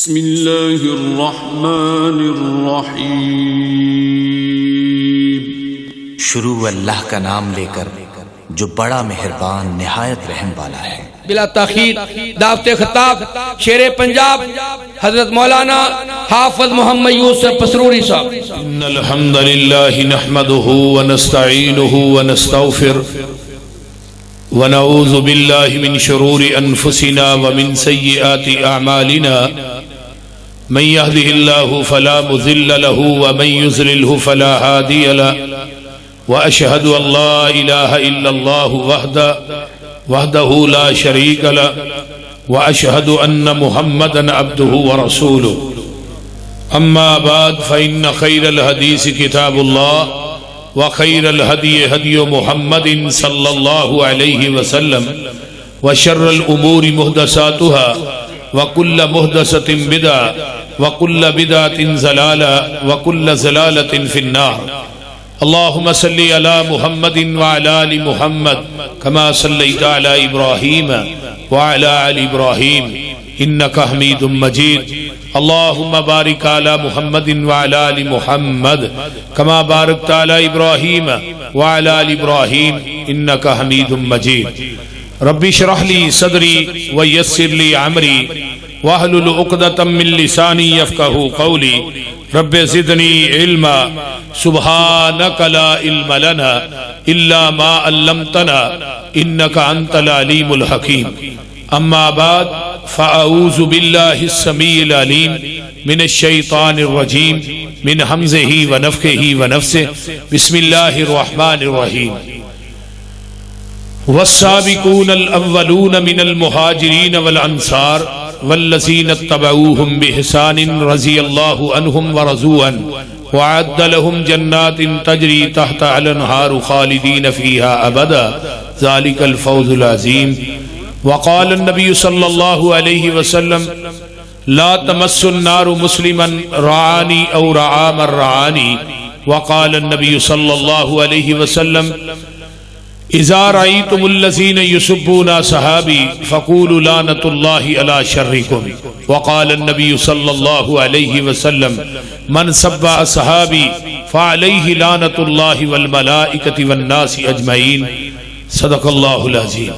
بسم اللہ الرحمن الرحیم۔ شروع اللہ کا نام لے کر جو بڑا مہربان نہایت رحم والا ہے۔ بلا تاخیر دعوت خطاب شیر پنجاب حضرت مولانا حافظ محمد یوسف پسروری صاحب۔ ان الحمد للہ نحمده ونستعینه ونستغفر ونعوذ باللہ من شرور انفسنا ومن سیئات اعمالنا من يهده الله فلا مضل له ومن يضلل فلا هادي له واشهد ان لا اله الا الله وحده لا شريك له واشهد ان محمدا عبده ورسوله اما بعد فان خير الحديث كتاب الله وخير الهدي هدي محمد صلى الله عليه وسلم وشر الامور محدثاتها وكل محدثة بدعة وكل بدعة ضلالة وكل ضلالة في النار۔ اللهم صل على محمد وعلى آل محمد كما صليت على إبراهيم وعلى آل إبراهيم إنك حميد مجيد۔ اللهم بارك على محمد وعلى آل محمد كما باركت على إبراهيم وعلى آل إبراهيم إنك حميد مجيد۔ رب اشرح لي صدري ويسر لي عمري واحلل عقدة من لساني يفقهوا قولي رب زدني علما سبحانك لا علم لنا إلا ما علمتنا إنك أنت العليم الحكيم۔ أما بعد فأعوذ بالله السميع العليم من الشيطان الرجيم من همزه ونفخه ونفثه بسم الله الرحمن الرحيم۔ والسابقون الأولون من المهاجرين والأنصار والذين اتبعوهم بإحسان رضي الله عنهم ورضوا عنه وأعد لهم جنات تجري تحتها الأنهار خالدين فيها أبدا ذلك الفوز العظيم۔ وقال النبي صلى الله عليه وسلم لا تمس النار مسلما رعاني أو رعا من رعاني۔ وقال النبي صلى الله عليه وسلم اذا رأيتم الذين يسبون صحابي فقولوا لعنة الله على شركم۔ وقال النبي صلى الله عليه وسلم من سب صحابي فعليه لعنة الله والملائكة والناس اجمعين۔ صدق الله العظيم۔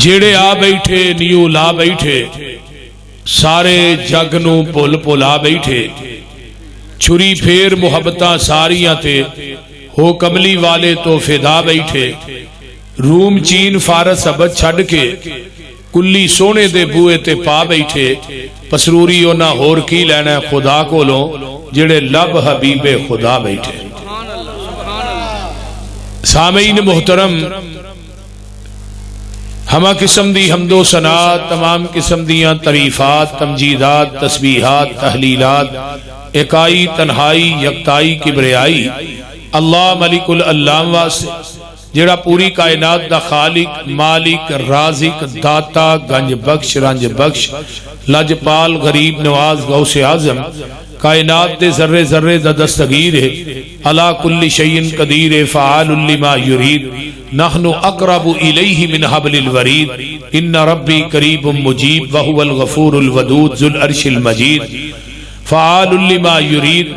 جڑے آ بیٹھے نیو لا بیٹھے سارے جگ نو پل پلا بیٹھے چھری پھیر محبتاں ساریاں تے ہو کملی والے تو فدا بیٹھے روم چین فارس ابد چھڑ کے کلی سونے دے بوئے تے پا بیٹھے پسروری اونا ہور کی لینا خدا کو لو جڑے لب حبیب خدا بیٹھے۔ سامعین محترم، ہما قسم دی حمد و ثنا تمام قسم دیاں تعریفات تمجیدات تسبیحات تحلیلات اکائی تنہائی یکتائی کبریائی اللہ ملک العلام واسطے جڑا پوری کائنات دا خالق مالک رازق داتا گنج بخش رنج بخش لجپال غریب نواز غوث اعظم کائنات دے ذرے ذرے دا دستگیر ہے علا کل شیء قدیر فعال لما یرید نحن اقرب الیہ من حبل الورید ان ربی قریب مجیب وہو الغفور الودود ذو العرش المجید۔ فعال لما یرید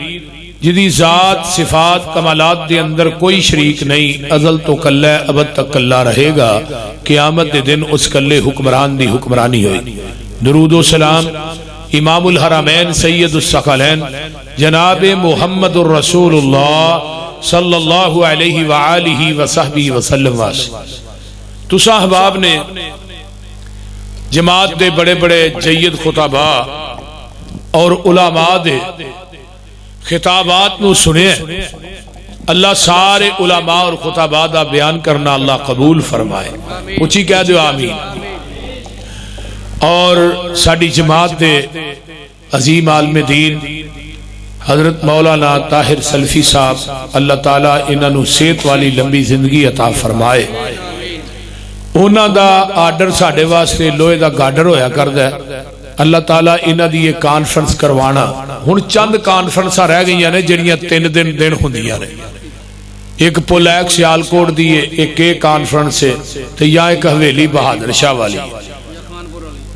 جدی ذات صفات کمالات دے اندر کوئی شریک نہیں، ازل تو کلہ ابد تک کلہ رہے گا، قیامت دے دن اس کلے حکمران دی حکمرانی ہوئی۔ درود و سلام امام الحرمین سید الثقلین جناب محمد الرسول اللہ صلی اللہ علیہ وآلہ وصحبہ وسلم واسطے۔ تو صاحباب نے جماعت دے بڑے بڑے جید خطبہ اور علماء دے خطابات نو سنے، اللہ سارے علماء اور خطباء دا بیان کرنا اللہ قبول فرمائے، اچھی کہہ دو آمین۔ اور ساڑی جماعت دے عظیم عالم دین حضرت مولانا طاہر سلفی صاحب اللہ تعالیٰ انہوں صحت والی لمبی زندگی عطا فرمائے۔ انہاں دا آرڈر ساڑے واسطے لوہے دا گارڈر ہویا کردہ ہے، اللہ تعالیٰ انہاں دی یہ کانفرنس کروانا ہن چند کانفرنساں رہ گئی ہیں جڑیاں 3 دن ہوندیاں نے، ایک پولیک سیالکوٹ دی ایک کانفرنس ہے تو یا ایک حویلی بہادر شاہ والی،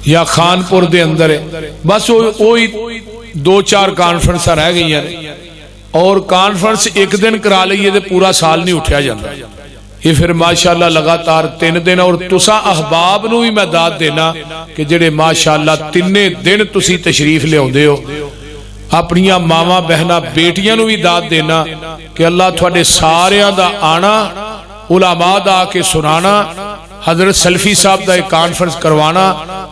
یا خانپور دے اندر ہے، بس وہی 2-4 کانفرنس رہ گئی ہیں، اور کانفرنس ایک دن کرا لئیے تو پورا سال نہیں اٹھیا جاتا. یہ پھر ماشاءاللہ لگاتار 3 دن، اور تسا احباب نو بھی میں داد دینا کہ جڑے ماشاءاللہ 3 دن تسی تشریف لے ہوندے ہو، اپنیاں ماما بہنا بیٹیاں نو بھی داد دینا کہ اللہ تھوڑے ساریاں دا آنا، علماء دا آ کے سنانا، حضرت سلفی صاحب دا ایک کانفرنس کروانا،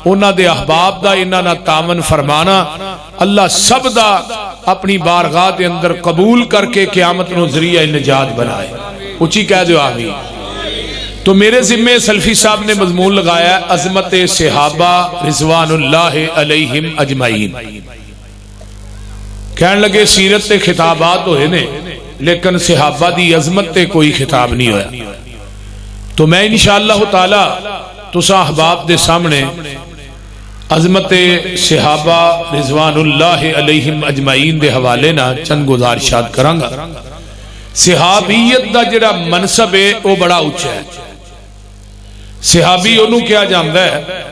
انہاں دے احباب دا انہاں نا تعاون فرمانا، اللہ سب دا اپنی بارگاہ دے اندر قبول کر کے قیامت نو ذریعہ نجات بنائے. اچھی کہہ دو آمین. تو میرے ذمہ سلفی صاحب نے مضمون لگایا عظمت صحابہ رضوان اللہ علیہم اجمعین. کہنے لگے سیرت تے خطابات ہوئے نے لیکن صحابہ دی عظمت تے کوئی خطاب نہیں ہویا. تو میں انشاءاللہ تعالی تسا احباب دے سامنے عظمت صحابہ رضوان اللہ علیہم اجمعین دے حوالے نہ چند گزارشات کرانگا. صحابیت دا جڑا منصب ہے وہ بڑا اونچا ہے. صحابی انہوں کیا جاندا ہے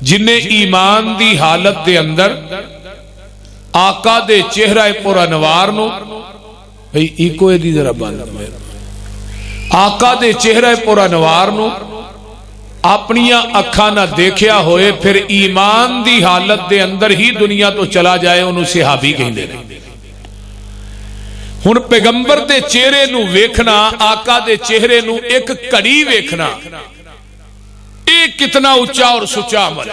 جنہیں ایمان دی حالت دے اندر آقا دے چہرہ پر انوار نو، بھئی ایکو دی ذرا بند میرا، آقا دے چہرہ پر انوار نو اپنیاں اکھاں نہ دیکھیا ہوئے پھر ایمان دی حالت دے اندر ہی دنیا تو چلا جائے، انہوں صحابی کہیں دے رہے. ہن پیغمبر دے چہرے نو ویکھنا، آقا دے چہرے نو ایک کڑی ویکھنا، ایک کتنا اونچا اور سچا عمل.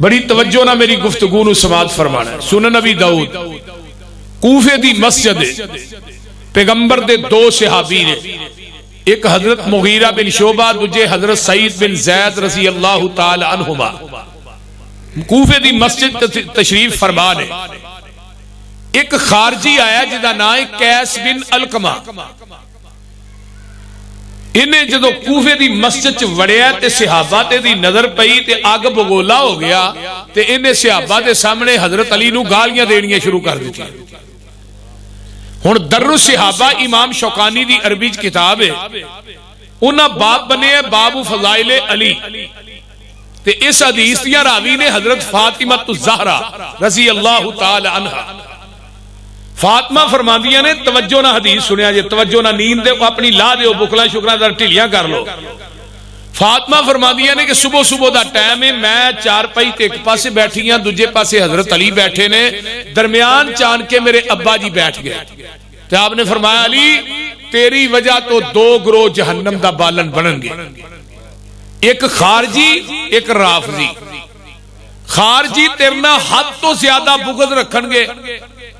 بڑی توجہ نہ میری گفتگو نو سماعت فرمانا ہے. سنن نبی داؤد کوفے دی مسجد پیغمبر دے 2 صحابی نے، ایک حضرت مغیرہ بن شعبہ، دوجے حضرت سعید بن زید رضی اللہ تعالی عنہما. کوفے دی مسجد تشریف فرما نے. ایک خارجی آیا جدا نام ہے قیس بن علقمہ. انہیں جدو کوفے دی مسجد چ وڑیا تے صحابہ تے دی نظر پئی تے اگ بگولا ہو گیا تے انہیں صحابہ دے سامنے حضرت علی نو گالیاں دینیاں شروع کر دیتی. ہن در الصحابہ امام شوکانی دی عربی کتاب ہے، انہاں باب بنے ہیں باب فضائل علی. تے اس حدیث دیا راوی نے حضرت فاطمہ الزہرا رضی اللہ تعالی عنہا. فاطمہ فرماندیاں نے توجہ نہ حدیث سنیا جے، توجہ نہ نیند دے اپنی لا دیو، بکلا شکرا در ٹھلیاں کر لو. فاطمہ فرماندیاں نے کہ صبح صبح دا ٹائم ہے، میں 4 پائی تے ایک پاسے بیٹھی ہیں، دوجے پاسے حضرت علی بیٹھے نے، درمیان چان کے میرے ابا جی بیٹھ گئے. تو آپ نے فرمایا علی تیری وجہ تو 2 گروہ جہنم دا بالن بنن گے، ایک خارجی ایک رافضی. خارجی تیرنا حد تو زیادہ بغض رکھن گے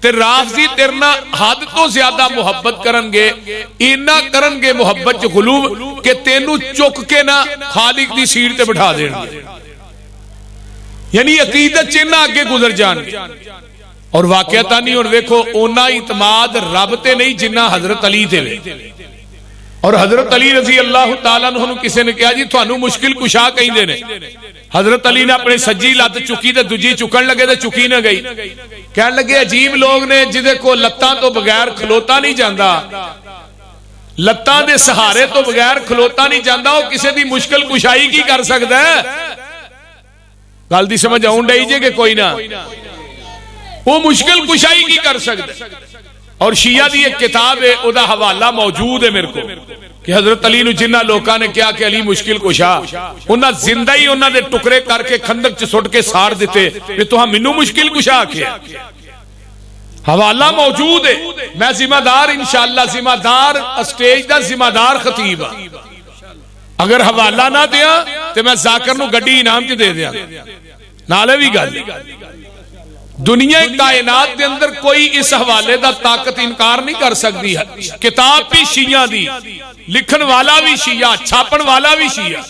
تے رافضی تیرنا حد تو زیادہ محبت کرن گے. اینا کرن گے محبت جو غلوب کہ تینو چک کے نہ خالق دی سیٹ تے بٹھا دین گے، یعنی عقیدت چینا آگے گزر جان گے. اور واقعتا نہیں، اور دیکھو اونا اعتماد رب تے نہیں جنہ حضرت علی تے لے. اور حضرت علی رضی اللہ تعالیٰ عنہ کسے نے کہا جی تھانو مشکل کشا کہیں دے نے. حضرت علی نے اپنے سجی لات چکی تے دجی چکن لگے تے چکی نہ گئی. کہنے لگے عجیب لوگ نے جدے کو لتاں تو بغیر کھلوتا نہیں جاندا، لتاں دے سہارے تو بغیر کھلوتا نہیں جاندا، وہ کسے دی مشکل کشائی کی کر سکتا ہے؟ گل دی سمجھ آؤں ڈائی جے کہ کوئی نہ، وہ مشکل کشائی کی کر سکتا ہے. اور شیعہ دی ایک کتاب ہے، او دا حوالہ موجود ہے میرے کو، کہ حضرت علی نو جنہ لوکاں نے کیا کہ علی مشکل کشا، انہاں زندہ ہی انہاں دے ٹکرے کر کے خندق چ سٹ کے ساڑ دیتے کہ تو ہم منو مشکل کشا کے. حوالہ موجود ہے. میں ذمہ دار انشاءاللہ، ذمہ دار اسٹیج دا ذمہ دار خطیب ہاں. اگر حوالہ نہ دیا تو میں ذاکر نو گڈی انعام چ دے دیا. نالے بھی گل دنیا کائنات کے اندر کوئی اس حوالے دا طاقت انکار نہیں کر سکتی. کتاب بھی شیعہ دی، لکھن والا بھی شیعہ، چھاپن والا بھی شیعہ،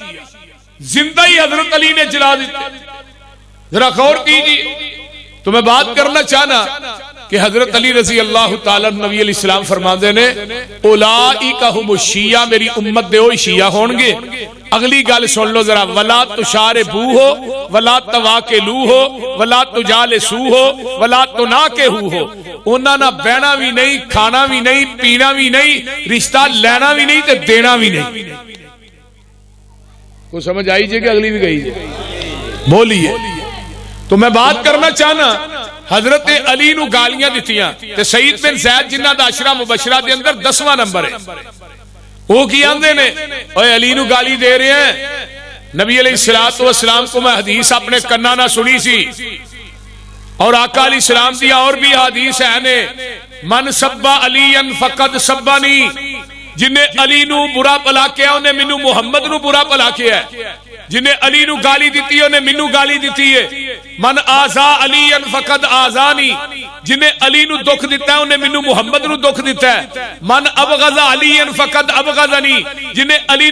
زندہ ہی حضرت علی نے جلا دیتے. ذرا غور کیجیے. تو میں بات کرنا چاہنا کہ حضرت علی رضی اللہ تعالیٰ نبی علیہ السلام فرماندے نے اولئک هم الشیعہ، میری امت دے ہوئی شیعہ ہون گے. اگلی گل سن لو ذرا، ولا تشاربو ہو ولا تواکلو ہو ولا تجالسو ہو ولا تناکحو ہو. انہاں نہ بہنا بھی نہیں، کھانا بھی نہیں، پینا بھی نہیں، رشتہ لینا بھی نہیں تے دینا بھی نہیں. کو سمجھ آئی جی کہ اگلی بھی گئی بولیے. تو میں بات کرنا چاہنا حضرت علی نو گالیاں دیتیاں تے سعید بن زید جنہ دا عشرہ مبشرہ دے اندر 10واں نمبر ہے. وہ کی آندے نے اوے علی نو گالی دے رہے ہیں. نبی علیہ الصلوۃ والسلام کو میں حدیث اپنے کنا نہ سنی سی اور آقا علیہ السلام دی اور بھی حدیث ہے نے من سبا علی فقد سبانی. جنہیں علی نو برا بلا کیا انہیں منو محمد نو برا بلا کیا ہے. جنہیں علی نو گالی دیتی ہے انہیں منو گالی دیتی ہے. من آزا علی فقد آزانی. جنہیں علی نو دکھ دیتا ہے انہیں منو محمد نو دکھ دیتا ہے. من ابغض علی فقد ابغضنی. جنہیں علی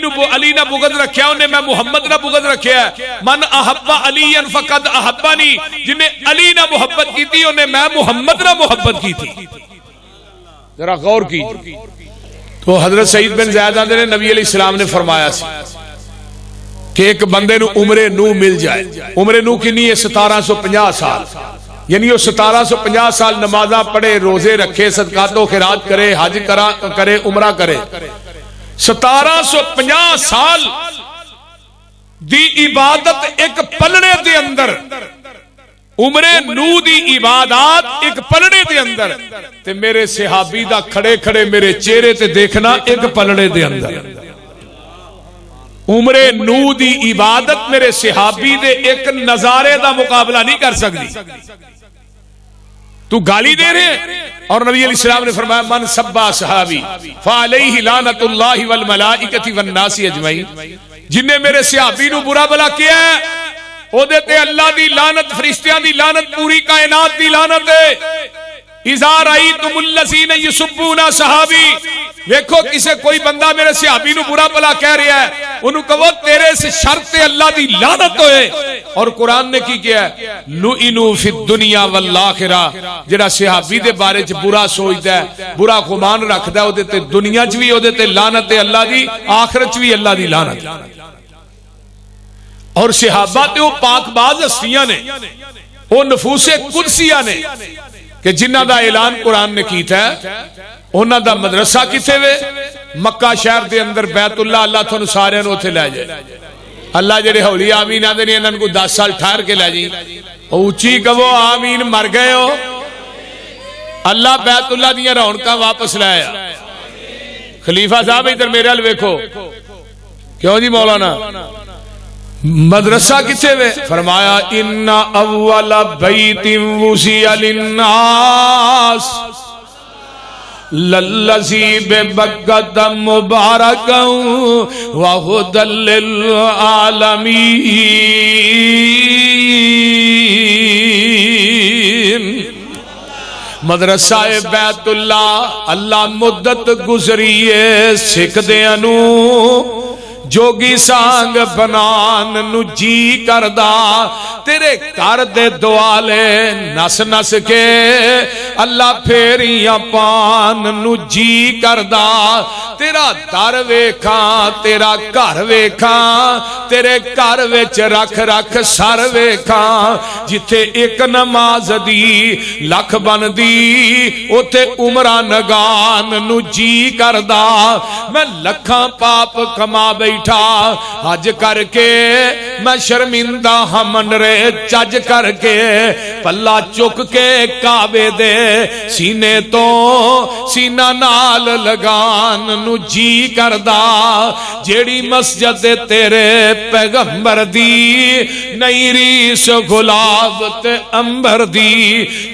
نہ بغض رکھیا انہیں میں محمد نہ بغض رکھیا ہے. من احب علی فقد احبانی. جنہیں علی نہ محبت کی تھی انہیں میں محمد نہ محبت کی تھی. ذرا غور کی. تو حضرت سعید بن زید نے نبی علیہ السلام نے فرمایا سی کہ ایک بندے نو عمر نو مل جائے. عمر نو کنی ہے 1750 سال. یعنی وہ 1750 سال نمازاں پڑھے, روزے رکھے, صدقات و خیرات کرے, حج کرے, عمرہ کرے. 1750 سال دی عبادت ایک پلڑے دے اندر, عمر نو دی عبادات ایک پلڑے دے اندر, تے میرے صحابی دا کھڑے کھڑے میرے چہرے تے دیکھنا ایک پلڑے دے اندر. عمر نو دی عبادت میرے صحابی دے ایک نظارے دا مقابلہ نہیں کر سکتی. تو گالی دے رہے ہیں. اور نبی علیہ السلام نے فرمایا من سبا صحابی فعلیہ لعنت اللہ والملائکۃ والناس اجمعین. جن نے میرے صحابی نو برا بلا کیا ہے او دیتے اللہ دی لعنت, فرشتیاں دی لعنت, پوری کائنات دی لعنت ہے. اذا رأیتم الذین یسبون صحابی. دیکھو کسے کوئی بندہ میرے صحابی نو برا بلا کہہ رہا ہے, انہوں کہو تیرے سے شرط اللہ دی لعنت ہوئے. اور قرآن نے کی کیا ہے لعنوا فی الدنیا والآخرہ. جڑا صحابی دے بارے چ برا سوچدا ہے, برا گمان رکھدا ہے, او دے تے دنیا چ وی او دے تے لعنت ہے اللہ دی, آخرت چ وی اللہ دی لعنت. اور صحابہ تے وہ پاک باز ہستیاں نے, وہ نفوس قدسیہ نے کہ جنہ دا اعلان قرآن نے کیتا ہے. انہاں دا مدرسہ کتے وے مکہ شہر دے اندر بیت اللہ. اللہ تھانوں سارے نوں اوتھے لے جائے. اللہ جڑے ہولی آمین آندے نے انہاں کو 10 سال ٹھہر کے لے جائیں. اونچی کہو آمین, مر گئے ہو. اللہ بیت اللہ دیاں رونقاں واپس لے آیا. خلیفہ صاحب ادھر میرے ال ویکھو. کیوں جی مولانا مدرسہ کتے وے؟ فرمایا ان اول بیت وسع للناس للذی ببکۃ مبارکا وہدی للعالمین. مدرسہ بیت اللہ اللہ مدت گزریے سکھ دیاں نو جوگی سانگ بنان نو جی کردا. تیرے کر دے دوالے نس نس کے اللہ پھیریاں پان نو جی کردا. تیرا در ویکھاں, تیرا گھر ویکھاں, تیرے گھر وچ رکھ رکھ سر ویکھاں. جتھے ایک نماز دی لکھ بن دی اوتھے عمرہ نگان نو جی کردا. میں لکھاں پاپ کما بیٹھا حج کر کے, میں شرمندہ ہمن رے چج کر کے, پلہ چک کے کعبے دے سینے تو سینہ نال لگان نو جی کردا. جیڑی مسجد تیرے پیغمبر دی نئی ریس گلاب تے امبر دی.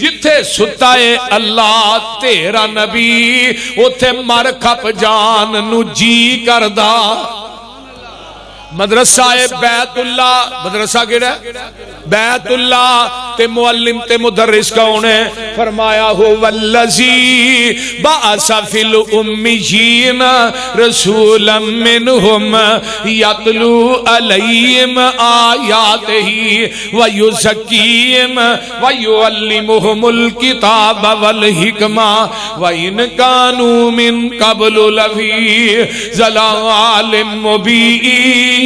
جتھے ستائے اللہ تیرا نبی اوتھے مر کھپ جان نو جی کردا. مدرسہ بیت اللہ. مدرسہ کیڑا بیت اللہ. تے معلم تے مدرس کون ہے؟ فرمایا هو الذی بعث فی الامیین رسولا منہم یتلو علیہم آیاتہ ویزکیہم ویعلمہم الکتاب والحکمہ وان کانوا من قبل لفی ضلال مبین.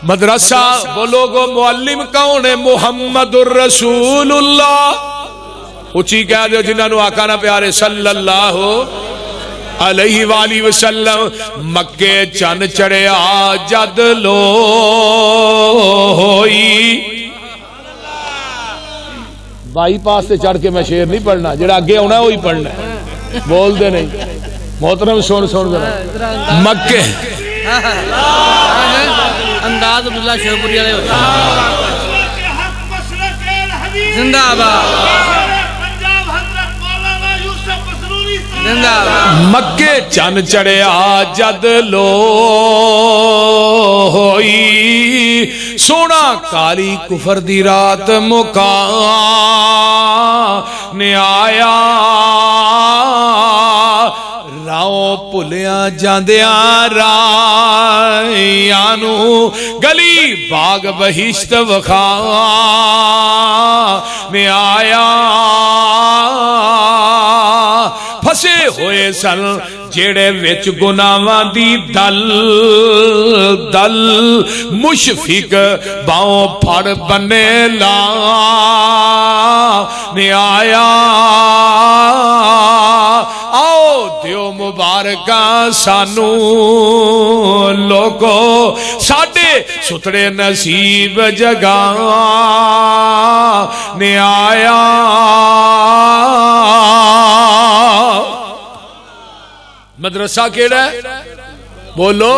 مدرسہ بولو گو معلم کون ہے؟ محمد الرسول اللہ. اچھی کہہ دو جنہاں نو آقا نہ پیارے صلی اللہ. علیہ وآلہ وسلم مکے چن چڑھیا جد لو ہوئی بائی پاس سے چڑھ کے میں شعر نہیں پڑھنا جڑا آگے ہونا ہے وہی پڑھنا ہے بول دے نہیں محترم سن ذرا مکے انداز عبداللہ شہپوری علیہ زندہ آباد مکے چن چڑھیا جد لو ہوئی سونا کالی کفر دی رات مکان آیا راؤ پلیاں جاندیاں رائیانو گلی باغ بہشت وخان آیا پھسے ہوئے سن جیڑے وچ گناہاں دی دل دل مشفق باؤں پھڑ بنے لا آیا آؤ دیو مبارکہ سانو لوگو ساڑھے سترے نصیب جگہ نے آیا مدرسہ کیڑا ہے بولو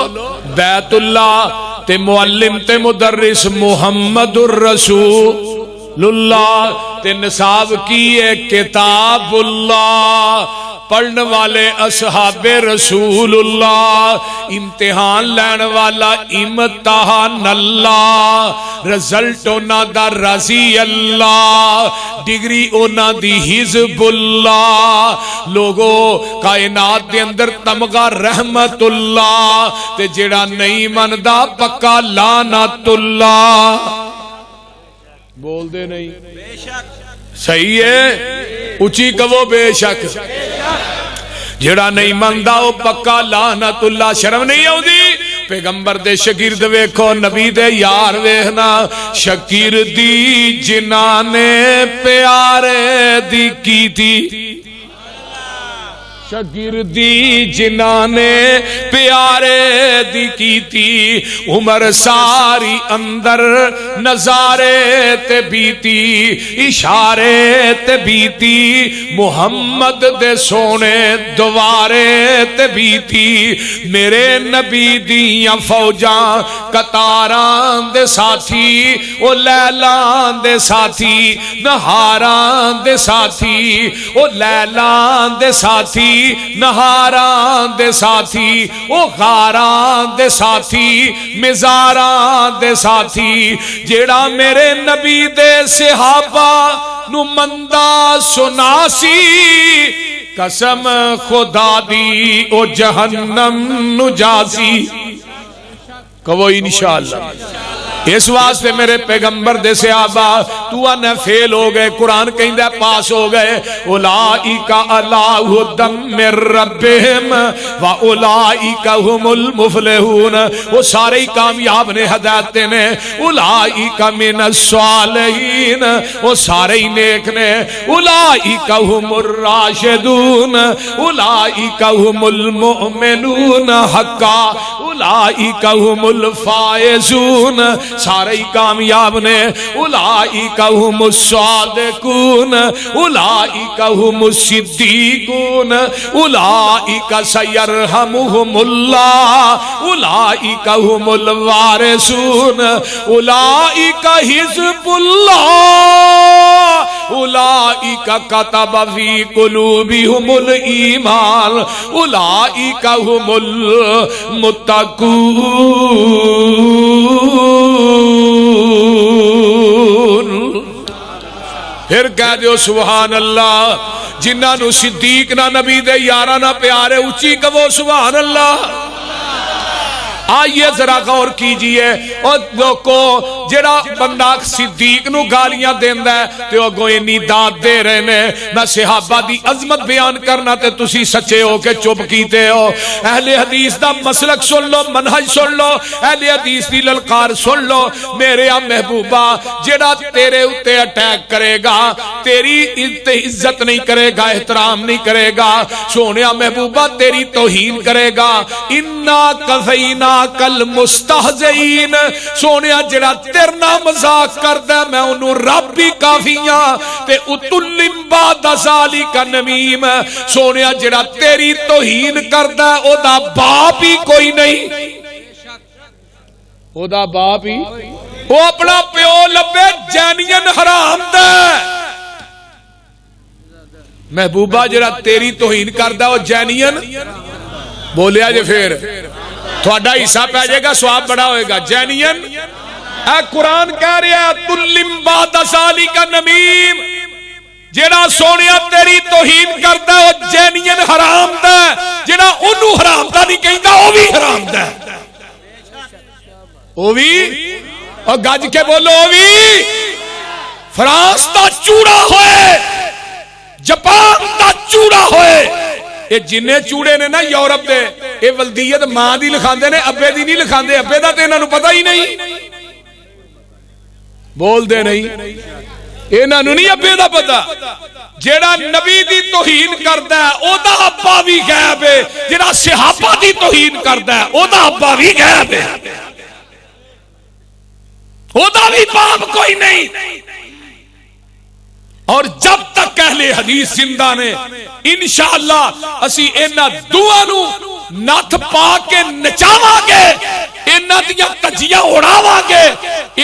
بیت اللہ تے معلم تے مدرس محمد الرسول اللہ تے نصاب کی ہے کتاب اللہ پڑھنے والے اصحاب رسول اللہ امتحان لین والا امتحان اللہ رزلٹ اونا دا رضی اللہ ڈگری اونا دی حزب اللہ لوگو کائنات دے اندر تمغہ رحمت اللہ تے جڑا نہیں مندہ پکا لعنت اللہ بول دے نہیں صحیح ہے اچھی کہو بے شک جڑا نہیں مندہ وہ پکا لعنت اللہ شرم نہیں آؤ دی پیغمبر دے شگرد ویکھو نبی دے یار ویکھنا شکیر دی جنانے پیارے دی کی تھی شگردی جنانے پیارے دی کی تھی عمر ساری اندر نظارے تے بیتی اشارے تے بیتی محمد دے سونے دوارے تے بیتی میرے نبی دیاں فوجاں قطاران دے ساتھی او لیلان دے ساتھی نہاران دے ساتھی او لیلان دے ساتھی نہاران دے ساتھی او غاران دے ساتھی مزاران دے ساتھی جیڑا میرے نبی دے صحابہ نو مندہ سناسی قسم خدا دی او جہنم نو جاسی کہو انشاءاللہ اس واسطے میرے پیغمبر دے صحابہ تو انہیں فیل ہو گئے قرآن کہیں دے پاس ہو گئے اولائکا علی ہدم من ربہم و اولائکا ہم المفلحون وہ سارے ہی کامیاب نے ہدایت نے اولائکا من الصالحین وہ سارے ہی نیک نے اولائکا ہم الراشدون اولائکا ہم المؤمنون حقا اولائکا ہم الفائزون سارے ہی کامیاب نے اولائکا ہم الصادقون اولائکا ہم الصدیقون اولائکا سیرحمہم اللہ اولائکا ہم الوارثون اولائکا حزب اللہ اولائکا کتب فی قلوبہم الایمان اولائکا ہم المتقون پھر کہہ دیو سبحان اللہ جنہ نو صدیق نہ نبی دے یارہ نہ پیارے اچھی کہو سبحان اللہ آئیے ذرا غور کیجئے اور لوگوں جڑا بندہ صدیق نو گالیاں دیندا ہے تے او اگوں انی داد دے رہے نے. میں صحابہ دی عظمت بیان کرنا تے تسی سچے ہو کے چپ کیتے ہو. اہل حدیث دا مسلک سن لو, منہج سن لو, اہل حدیث دی للکار سن لو. میرے محبوبہ جڑا تیرے اتے اٹیک کرے گا تیری عزت نہیں کرے گا, احترام نہیں کرے گا, سونیا محبوبہ تیری توہین کرے گا. انا کفیناک المستہزئین, سونیا جڑا تیرنا مذاق کردا میں انہوں رب بھی کافی ہاں تے اتلم بعد ذالک نمیم, سونیا جڑا تیری توہین کردا او دا باپ ہی کوئی نہیں, او دا باپ ہی وہ اپنا پیو لبے جینین حرام دا. محبوبہ جڑا تیری توہین کردا او جینین بولیا جے پھر تھوڑا حصہ پہ جائے گا, ثواب بڑا ہوئے گا. جینین اے قرآن کہہ رہا تلم بعد ذالک نمیم, جڑا سونیا تیری توہین کردا او جینین حرام دا, جڑا اونوں حرام دا نہیں کہندا او بھی حرام دا, او بھی اور گج کے بولو او بھی فرانس دا چوڑا ہوئے, جاپان دا چوڑا ہوئے. یہ جنہیں چوڑے نے نا یورپ دے یہ ولدیت ماں دی لکھاندے نے, ابے دی نہیں لکھاندے. ابے دا تے انہاں نوں پتہ ہی نہیں, بول دے نہیں, انہاں نوں نہیں ابے دا پتہ. جیڑا نبی دی توہین کردا ہے او دا ابا بھی غائب ہے, جیڑا صحابہ دی توہین کردا ہے او دا ابا بھی غائب ہے, او دا بھی باپ کوئی نہیں. اور جب تک اہل حدیث زندہ نے انشاءاللہ اسی انہاں دعا نو ناتھ پا کے نچاواں گے, انہاں دیاں کجیاں اڑاواں گے,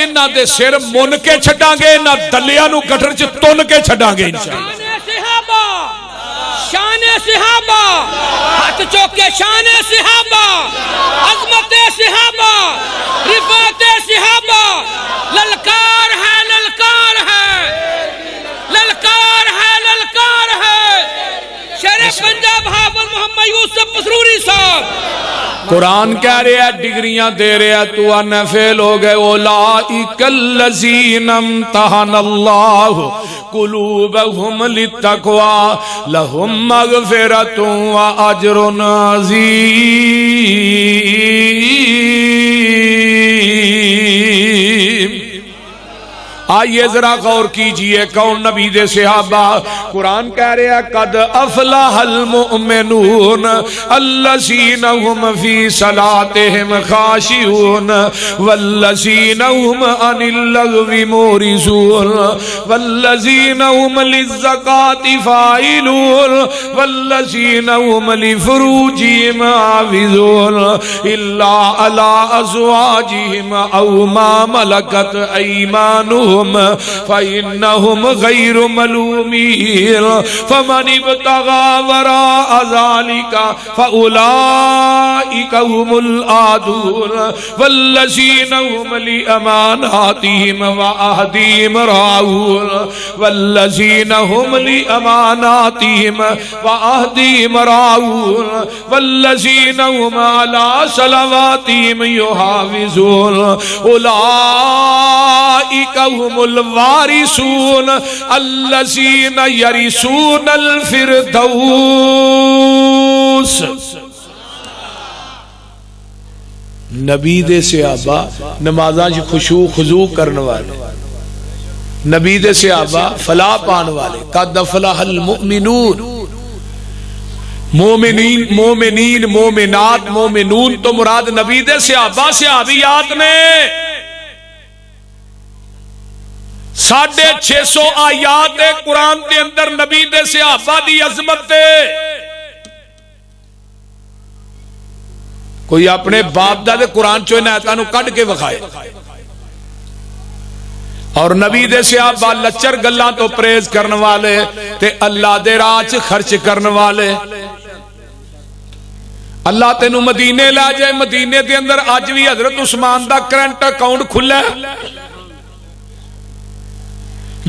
انہاں دے سر من کے چھڈاں گے, انہاں دلیاں نو گٹر چ تن کے چھڈاں گے انشاءاللہ. شان صحابہ, ہاتھ چوکے شان صحابہ, عظمت صحابہ, رفعت صحابہ, للکار ہے للکار ہے, للکار ہے للکار ہے. شیر پنجاب حافظ محمد یوسف پسروری صاحب قرآن کہہ رہے ہیں, ڈگریاں دے رہے ہیں, تو آنے فیل ہو گئے. اولئک الذین امتحن اللہ قلوبہم للتقوی لہم مغفرۃ واجر عظیم. آئیے ذرا غور کیجئے کون نبی دے صحابہ. قرآن کہہ رہے ہیں قد افلح المؤمنون الذین هم فی صلاتهم خاشعون والذین هم عن اللغو معرضون والذین هم للزکاة فاعلون والذین هم لفروجهم حافظون الا علی ازواجهم او ما ملکت ایمانهم فإنهم غير ملومين فمن ابتغى وراء ذلك فأولئك هم العادون والذين هم لأماناتهم وعهدهم راعون والذين هم لأماناتهم وعهدهم راعون والذين هم على صلواتهم يحافظون أولئك هم الوارثون الذين يرثون الفردوس. نبی دے صحابہ نمازاں وچ خشوع خضوع کرن والے, نبی دے صحابہ فلاح پان والے. قد افلح المؤمنون, مومنین مومنین مومنات مومنون تو مراد نبی دے صحابہ صحابیات نے. 650 آیات قرآن دے اندر نبی دے صحابہ دی عظمت دے. کوئی اپنے باپ دا دے قرآن چو عنایتاں نو کڈ کے وکھائے. اور نبی دے صحابہ لچر گلاں تو پرہیز کرن والے تے اللہ دے راہ وچ خرچ کرن والے. اللہ تینوں مدینے لا جائے, مدینے دے اندر اج بھی حضرت عثمان دا کرنٹ اکاؤنٹ کھلا ہے.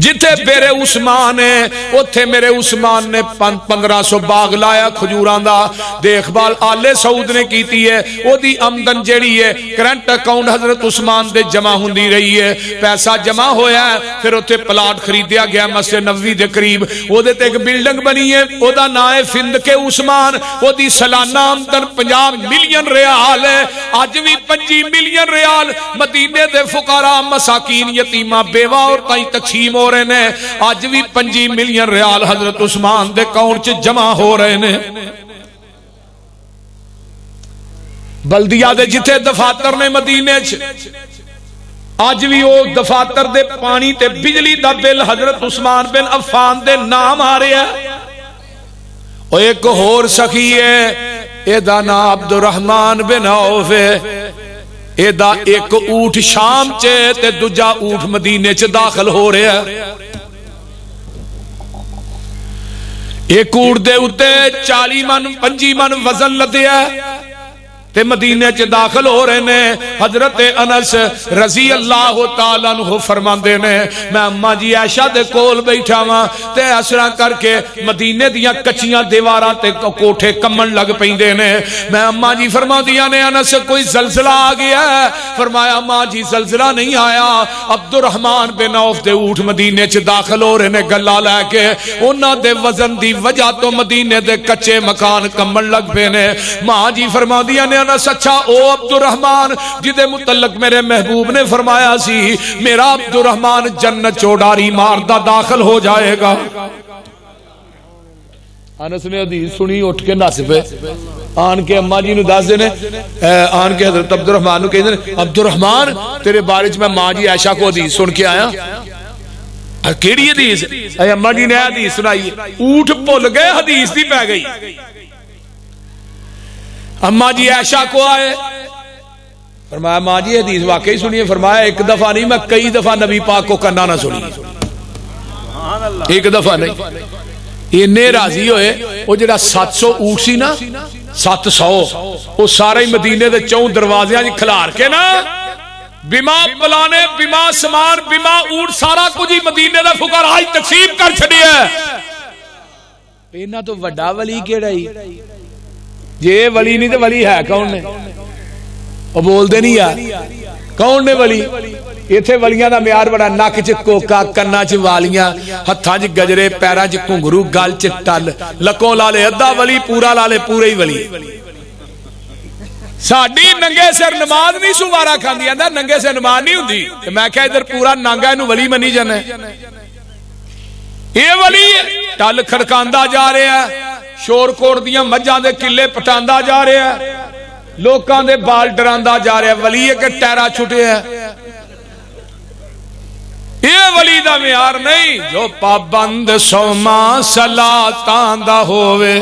جتھے میرے عثمان ہے اتھے میرے عثمان نے 1500 باغ لایا کھجوران دا دیکھ بال آلے سعود نے کیتی ہے او دی آمدن جیڑی ہے کرنٹ اکاؤنٹ حضرت عثمان دے جمع ہوندی رہی ہے پیسہ جمع ہویا ہے پھر اتھے پلاٹ خریدیا گیا مسجد نبوی دے قریب او دے تے ایک بلڈنگ بنی ہے او دا نام ہے فندق عثمان او دی سالانہ آمدن 50 ملین ریال ہے آج بھی 25 ملین ریال مدینے دے فقراء مساکین یتیمہ بیوہ اور تائیں تقسیم ہو رہے ہیں آج بھی 25 ملین ریال حضرت عثمان دے اکاؤنٹ چ جمع ہو رہے ہیں بلدیہ دے جتھے دفاتر نے مدینے چ آج بھی وہ دفاتر دے پانی تے بجلی دا بل حضرت عثمان بن عفان دے نام آ رہے ہیں اور ایک اور سخی ہے اے دا نام عبد الرحمن بن عوف ہے اے دا ایک اونٹ شام چے تے دوجا اونٹ مدینے چ داخل ہو رہے ہیں ایک اونٹ دے اتے 40 من 25 من وزن لدیا ہے تے مدینے چ داخل ہو رہے نے حضرت انس رضی اللہ تعالیٰ عنہ فرماندے نے میں اماں جی عائشہ دے کول بیٹھا ہاں تے اسرا کر کے مدینے دیاں کچیاں دیواراں تے کوٹھے کمن لگ پیندے نے میں اماں جی فرماندیاں نے انس کوئی زلزلہ آ گیا ہے فرمایا اماں جی زلزلہ نہیں آیا عبد الرحمن بن عوف دے اونٹ مدینے چ داخل ہو رہے نے گلا لے کے انہاں دے وزن دی وجہ تو مدینے دے کچے مکان کمن لگ پے نے ماں جی فرماندیاں نے اچھا او عبد الرحمن جدے متعلق میرے محبوب نے فرمایا سی میرا عبد الرحمن جنت چوڑاری ماردہ داخل ہو جائے گا انس نے حدیث سنی اٹھ کے ناس پہ آن کے اماں جی نو دس دینے آن کے حضرت عبد الرحمن نو کہہ دینے عبد الرحمن تیرے بارے میں ماں جی عائشہ کو حدیث سن کے آیا کیڑی حدیث اے اماں جی نے حدیث سنائی اونٹ بھول گئے حدیث دی پہ گئی اماں جی عائشہ کو آئے فرمایا ماں جی حدیث واقعی سنیے فرمایا ایک دفعہ نہیں میں کئی دفعہ نبی پاک کو کنا نہ سنی ایک دفعہ نہیں انہیں راضی ہوئے وہ جڑا 700 اونٹ سی نا 700 وہ سارے مدینے دے 4 دروازیاں جی کھلار کے نا بیما پلانے بیما سمان بیما اونٹ سارا کچھ ہی مدینے دے فقراء آج تقسیم کر چھڑی ہے اینا تو وڈا ولی کیڑا ہی یہ ولی نہیں تو ولی ہے کون نے وہ بول دے نہیں یار کون نے ولی ایتھے ولیاں دا معیار بڑا نک چ کوکا کنا چ والیاں ہتھاں چ گجرے پیراں چ گھنگرو گل چ ٹل لکوں لا لے ادھا ولی پورا لا لے پورا ہی ولی ساڈی ننگے سر نماز نہیں سوارا کھاندی آندا ننگے سر نماز نہیں ہوندی تے میں کہا ادھر پورا نانگا اینو ولی منی جانا یہ ولی ٹل کھڑکاندا جا رہا ہے شور کوٹ دیاں مجھاں دے کلے پٹاندا جا رہا ہے لوکاں دے بال ڈراندا جا رہا ہے ولی ہے کہ ٹیرا چھٹے ہے یہ ولی دا معیار نہیں جو پابند سوما صلاتاں دا ہووے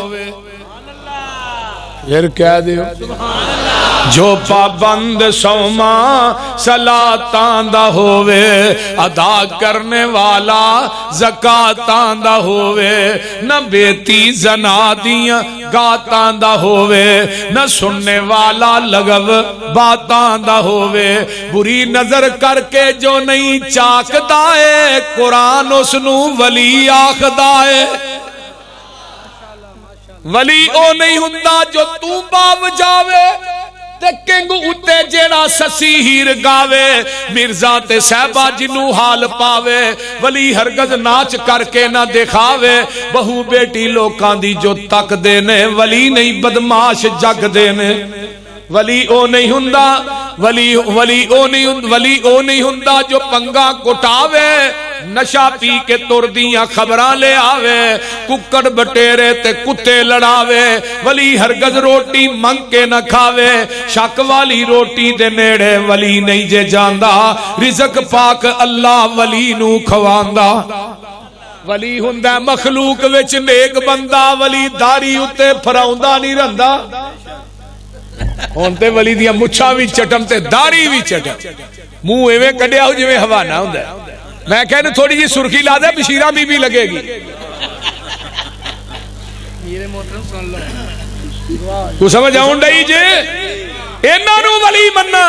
پھر کہہ دیو جو پابند سوما صلاتاں دا ہووے ادا کرنے والا زکاتاں دا ہووے نہ بیتی زنا دیاں گاتاں دا ہووے نہ سننے والا لغو باتاں دا ہووے بری نظر کر کے جو نہیں چاکدا ہے قرآن اس نو ولی آکھدا ہے ولی او نہیں ہوندا جو تو باو جاوے تے کنگ اتے جیڑا سسی ہیر گاوے مرزا تے صحبہ جنو حال پاوے ولی ہرگز ناچ کر کے نہ دکھاوے بہو بیٹی لوکاں دی جو تک دینے ولی نہیں بدماش جگ دینے ولی او نہیں ہوندا ولی او نہیں ہوندا جو پنگا کٹاوے نشا پی کے تر دیاں خبراں لے آوے ککڑ بٹیرے تے کتے لڑاوے ولی ہرگز روٹی منگ کے نہ کھاوے شک والی روٹی دے نیڑے ولی نہیں جے جاندا رزق پاک اللہ ولی نو کھواندا ولی ہوندا مخلوق وچ نیک بندہ ولی داڑھی اتے پھراوندا نہیں رہندا ہن تے ولی دیاں مچھاں وی چٹن تے داڑھی وی چٹن منہ ایویں کڈیا ہو جویں حوانہ ہوندا ہے میں کہنے تھوڑی جی سرخی لا دے بشیرہ بی بی لگے گی کو سمجھ آؤں ڈائی جے انہوں ولی مننا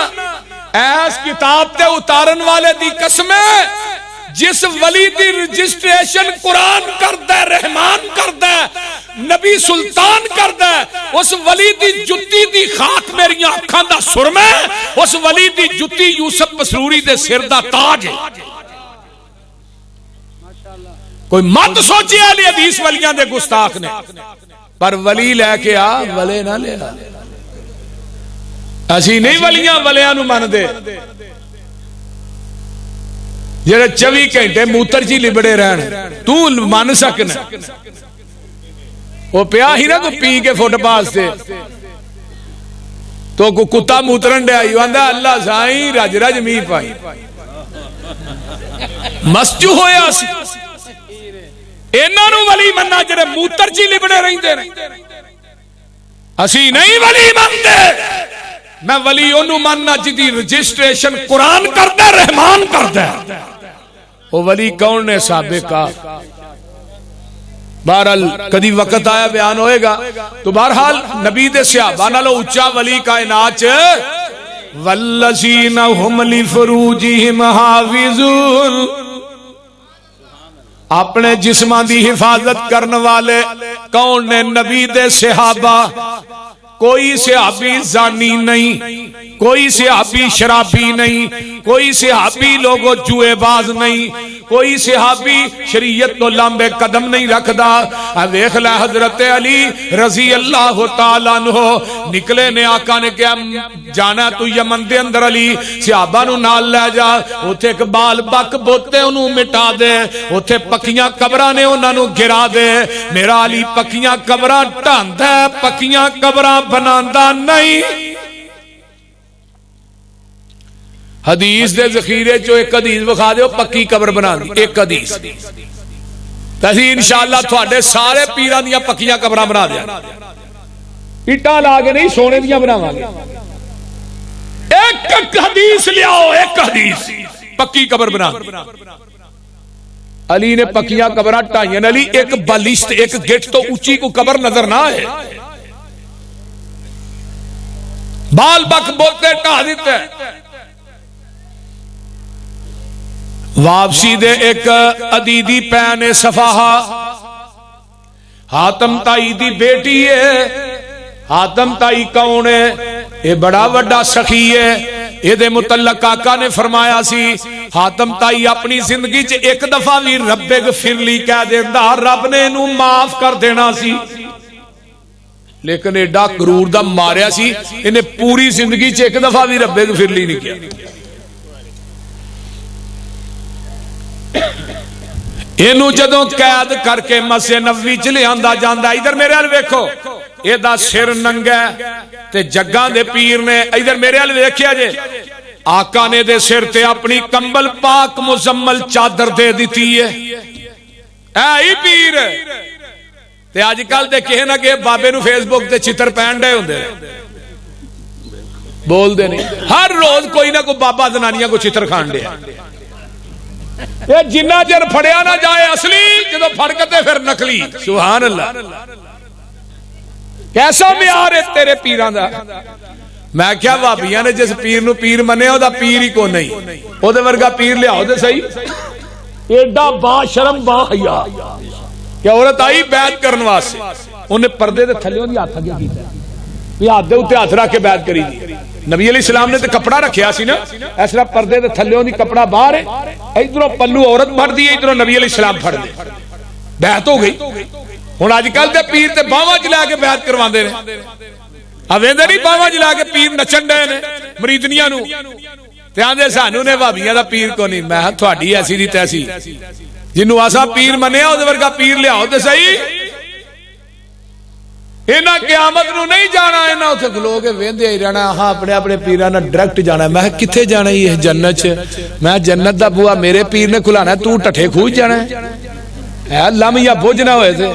ایس کتاب تے اتارن والے دی قسمیں جس ولی دی رجسٹریشن قرآن کردہ رحمان کردہ نبی سلطان کردہ اس ولی دی جتی دی خاک میری آنکھاں دا سرمہ اس ولی دی جتی یوسف مسروری دے سر دا تاج ہے. کوئی مت سوچے علی حدیث ولیاں دے گستاخ نے پر ولی لے کے آ ولے نہ لے آ. اسی نہیں ولیاں نو من دے جڑے 24 گھنٹے موتر جی لبڑے رہن تو من سکنا. وہ پیا ہی نا تو پی کے فٹ پاس سے تو کو کتا موترن دے آئی واندا اللہ سائیں رج رج می پائی مسجو ہویا سی. انہاں نو ولی مننا جڑے موتر جی لبڑے رہندے نے. اسی نہیں ولی منتے. میں ولی انہوں مننا جدی رجسٹریشن قرآن کردہ رحمان کردہ. وہ ولی کون نے سابقہ بہرحال کدی وقت آیا بیان ہوئے گا. تو بہرحال نبی دے صحابہ نالو اچا ولی کائنات والذین ہم لفروجہم حافظون اپنے جسمان دی حفاظت کرنے والے کون نے نبی دے صحابہ. کوئی صحابی زانی نہیں, کوئی صحابی شرابی نہیں, کوئی صحابی لوگوں جوئے باز نہیں, کوئی صحابی شریعت تو لمبے قدم نہیں رکھدا. ویکھ لے حضرت علی رضی اللہ تعالیٰ عنہ نکلے نے آقا نے کہا جانا تو یمن دے اندر علی صحابہ نو نال لے جا اوتھے ایک بال بک بوتے انہوں مٹا دے اوتھے پکیاں قبراں نے انہاں نو گرا دے. میرا علی پکیاں قبراں ڈھاندا ہے پکیاں قبراں بناندا نہیں. حدیث دے ذخیرے چو ایک حدیث بخا دیو پکی قبر بنا دی ایک حدیث تسی انشاءاللہ تھوڑے سارے پیران دیا پکیاں قبراں بنا دیا اٹھا لاغے نہیں سونے دیا بنا گے. ایک حدیث لیاؤ ایک حدیث پکی قبر بنا. علی نے پکیاں قبراں ٹائیں. علی ایک بالشت ایک گیٹ تو اونچی کو قبر نظر نہ ہے بال بک بوتے ٹھا دیتے. واپسی دے ایک عدیدی پین صفحہ حاتم تائی دی بیٹی ہے. حاتم تائی کون ہے؟ یہ بڑا وڈا سخی ہے. یہ دے متعلق آقا نے فرمایا سی حاتم تائی اپنی زندگی چ ایک دفعہ بھی رب اغفر لی کہہ دیندا رب نے انہوں معاف کر دینا سی. لیکن ایڈا کرور دا ماریا سی انہیں پوری زندگی چ ایک دفعہ بھی رب اغفر لی نہیں کیا. اینو جدوں قید کر کے مسجد نبوی چ لے آندا جاندا. ادھر میرے ال ویکھو اے دا سر ننگا تے جگاں دے پیر نے. ادھر میرے ال ویکھیا جے آقا نے دے سر تے اپنی کمبل پاک مزمل چادر دے دیتی ہے. اے پیر تے اج کل تے کہے نہ کہ بابے نو فیس بک تے چتر پہن دے ہوندے بول دے نہیں. ہر روز کوئی نہ کوئی بابا زنانیاں کو چتر کھان دے. یہ جنہ چر پھڑیا نہ جائے اصلی جدو پھڑکتے پھر نقلی. سبحان اللہ کیسا معیار ہے تیرے پیران دا. میں کیا بابیاں نے جس پیر نو پیر منے او دا پیر ہی کو نہیں. او دے ورگا پیر لے آؤ دے صحیح. ایڈا با شرم با حیا کہ عورت آئی بیعت کرن واسطے انہیں پردے دے تھلیوں دی ہاتھ اگے کیتا. یہ ہاتھ دے اوتے ہاتھ رکھ کے بیعت کری دی. نبی علیہ السلام نے تے کپڑا رکھیا سی نا اس طرح پردے دے تھلیوں دی کپڑا باہر ہے ادھروں پلو عورت بھر دی ادھروں نبی علیہ السلام پھڑ دے. بیعت ہو گئی. ہن اج کل تے پیر تے باواں چلا کے بیعت کرواندے نے. اویندے نہیں باواں چلا کے پیر نچن دے نے مریدنیاں نو تے آندے سانو نے بھابیاں دا پیر کو نہیں. میں تہاڈی ایسی دی تیسی جنوں اسا پیر منیا او دے ورگا پیر لیاؤ تے صحیح. اینا قیامت نو نہیں جانا اینا اتھے کھلو کے ویندے ہی رہنا. ہاں اپنے اپنے پیرانا ڈائریکٹ جانا. میں کتھے جانا یہ جنت چ. میں جنت دا بوا میرے پیر نے کھلانا تو ٹٹھے کھوج جانا ہے. لم یا بوجھ نہ ہوئے تھے